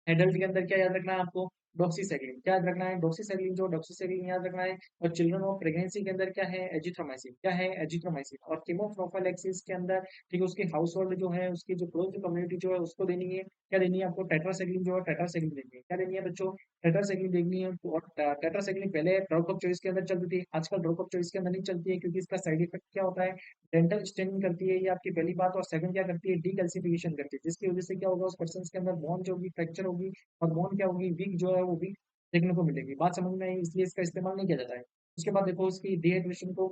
एडल्ट के अंदर क्या याद रखना है आपको, डॉक्सीसाइक्लिन क्या याद रखना है, डॉक्सीसाइक्लिन जो डॉक्सीसाइक्लिन याद रखना है। और चिल्ड्रन ऑफ प्रेगनेंसी के अंदर क्या है, एजिथ्रोमाइसिन, क्या है एजिथ्रोमाइसिन। और कीमोप्रोफाइलैक्सिस के अंदर, ठीक है, उसकी हाउस होल्ड जो है, उसकी जो क्लोज कम्युनिटी जो है उसको देनी है, क्या देनी है आपको, टेट्रासाइक्लिन जो है टेट्रासाइक्लिन देनी है, क्या देनी है बच्चों, टेट्रासाइक्लिन देनी है। तो और टेट्रासाइक्लिन पहले ड्रग ऑफ चॉइस के अंदर चलती थी, आजकल ड्रग ऑफ चॉइस के अंदर नहीं चलती है, क्योंकि इसका साइड इफेक्ट क्या होता है, डेंटल स्टेनिंग करती है, ये आपकी पहली बात। और सेकंड क्या करती है, डीकैल्सिफिकेशन करती है, जिसकी वजह से क्या होगा, उस पर्सन के अंदर बोन जो होगी फ्रैक्चर होगी, और बोन क्या होगी, वीक जो है वो वीक देखने को मिलेगी। बात समझ में आई, इसलिए इसका इस्तेमाल नहीं किया जाता है। उसके बाद देखो इसकी डिहाइड्रेशन को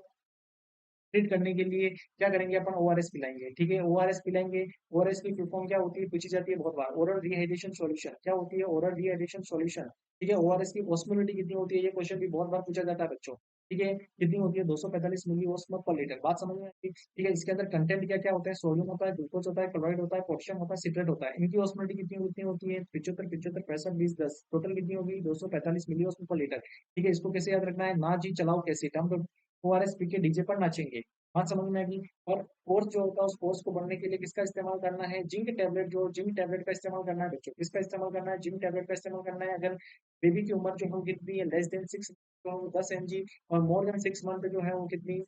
ट्रीट करने के लिए क्या करेंगे, अपन ओआरएस पिलाएंगे, ठीक है, ओआरएस पिलाएंगे। ओआरएस की फुल फॉर्म क्या होती है, पूछी जाती है बहुत बार, ओरल रिहाइड्रेशन सॉल्यूशन, क्या होती है, ओरल रिहाइड्रेशन सॉल्यूशन। ठीक है, ओआरएस की ऑस्मोलिटी कितनी होती है, ये क्वेश्चन भी बहुत बार पूछा जाता है बच्चों। ठीक है, कितनी होती है, 245 मिली ऑस्मोल पर लीटर। बात समझ में आती है, ठीक है। इसके अंदर कंटेंट क्या क्या होता है, सोडियम होता है, ग्लूकोज होता है, क्लोराइड होता है, पोटेशियम होता है, सिट्रेट होता है। इनकी ऑस्मोलिटी कितनी कितनी होती है, 75 75 65 20 10, टोटल कितनी होगी, 245 मिली ऑस्मोल पर लीटर। ठीक है, इसको कैसे याद रखना है, ना जी चलाओ कैसे, हम तो ओआरएस पी के डीजे पर नाचेंगे। बात समझ में आएगी। और कोर्स जो होता है उस कोर्स को बढ़ने के लिए किसका इस्तेमाल करना है, जिंक टैबलेट, जो जिंक टैबलेट का इस्तेमाल करना है बच्चों, किसका इस्तेमाल करना है, जिंक टैबलेट का इस्तेमाल करना है। अगर बेबी की उम्र जो है कितनी है, लेस देन 6, तो 10 mg, और मोर देन 6 मंथ जो है वो कितनी,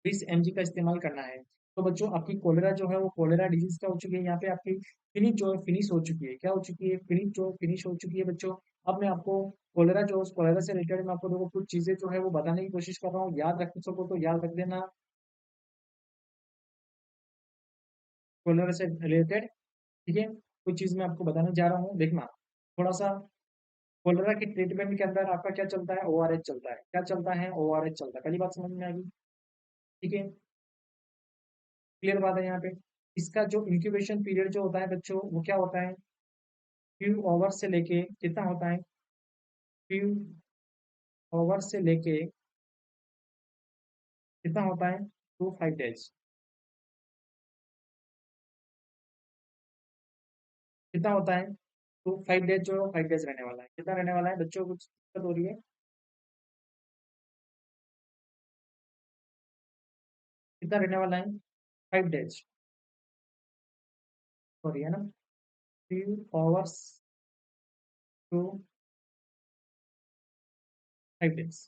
20 mg का इस्तेमाल करना है। तो बच्चों आपकी कोलेरा जो है वो कोलेरा डिजीज क्या हो चुकी है, यहाँ पे आपकी फिनिश जो है फिनिश हो चुकी है, क्या हो चुकी है, फिनिश जो फिनिश हो चुकी है बच्चों। अब मैं आपको कोलेरा जो उस कोलेरा से रिलेटेड मैं आपको देखो कुछ चीजें जो है वो बताने की कोशिश कर रहा हूँ, याद रख सको तो याद रख देना। कोलेरा से रिलेटेड, ठीक है, कुछ चीज मैं आपको बताने जा रहा हूँ, देखना थोड़ा सा। कोलेरा की ट्रीटमेंट के अंदर आपका क्या चलता है, ओआरएच चलता है, क्या चलता है, ओआरएच चलता है। पहली बात समझ में आ गई, ठीक है, क्लियर बात है यहाँ पे। इसका जो इंक्यूबेशन पीरियड जो होता है बच्चों, वो क्या होता है, फ्यू आवर से लेके कितना होता है, फ्यू आवर से लेके कितना होता है, 2 5 डेज। कितना होता है, 2 5 डेज, जो 5 डेज रहने वाला है, कितना रहने वाला है बच्चों, कुछ दिक्कत हो रही है, कितना रहने वाला है, 5 डेज, सॉरी है ना, few hours to 5 days.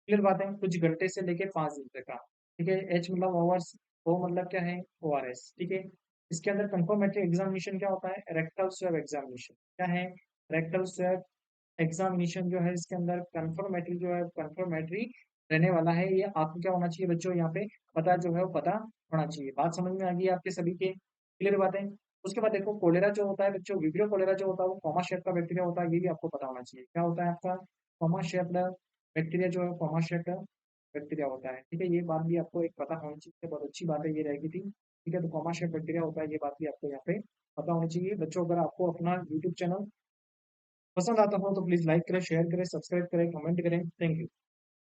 Clear बात है, कुछ घंटे से लेके 5 दिन तक का। ठीक है, एच मतलब आवर्स, ओ मतलब क्या है, ओ आर एस, ठीक है। इसके अंदर कंफर्मेटरी एग्जामिनेशन क्या होता है, रेक्टल स्वैब एग्जामिनेशन, क्या है, रेक्टल स्वैब एग्जामिनेशन जो है, इसके अंदर कंफर्मेटरी जो है, कंफर्मेटरी रहने वाला है। ये आपको क्या होना चाहिए बच्चों, यहाँ पे पता जो है वो पता होना चाहिए। बात समझ में आ गई आपके सभी के, क्लियर बात है। उसके बाद देखो कोलेरा जो होता है बच्चों, विब्रियो कोलेरा जो होता है वो कॉमा शेप का बैक्टीरिया होता है, ये भी आपको पता होना चाहिए, क्या होता है आपका, कॉमा शेप बैक्टीरिया जो है, कॉमा शेप बैक्टीरिया होता है। ठीक है, ये बात भी आपको एक पता होनी चाहिए, बहुत अच्छी बात है ये रहेगी थी। ठीक है, तो कॉमा शेप बैक्टीरिया होता है, ये बात भी आपको यहाँ पे पता होनी चाहिए बच्चों। अगर आपको अपना यूट्यूब चैनल पसंद आता हो तो प्लीज लाइक करें, शेयर करें, सब्सक्राइब करें, कमेंट करें। Thank you.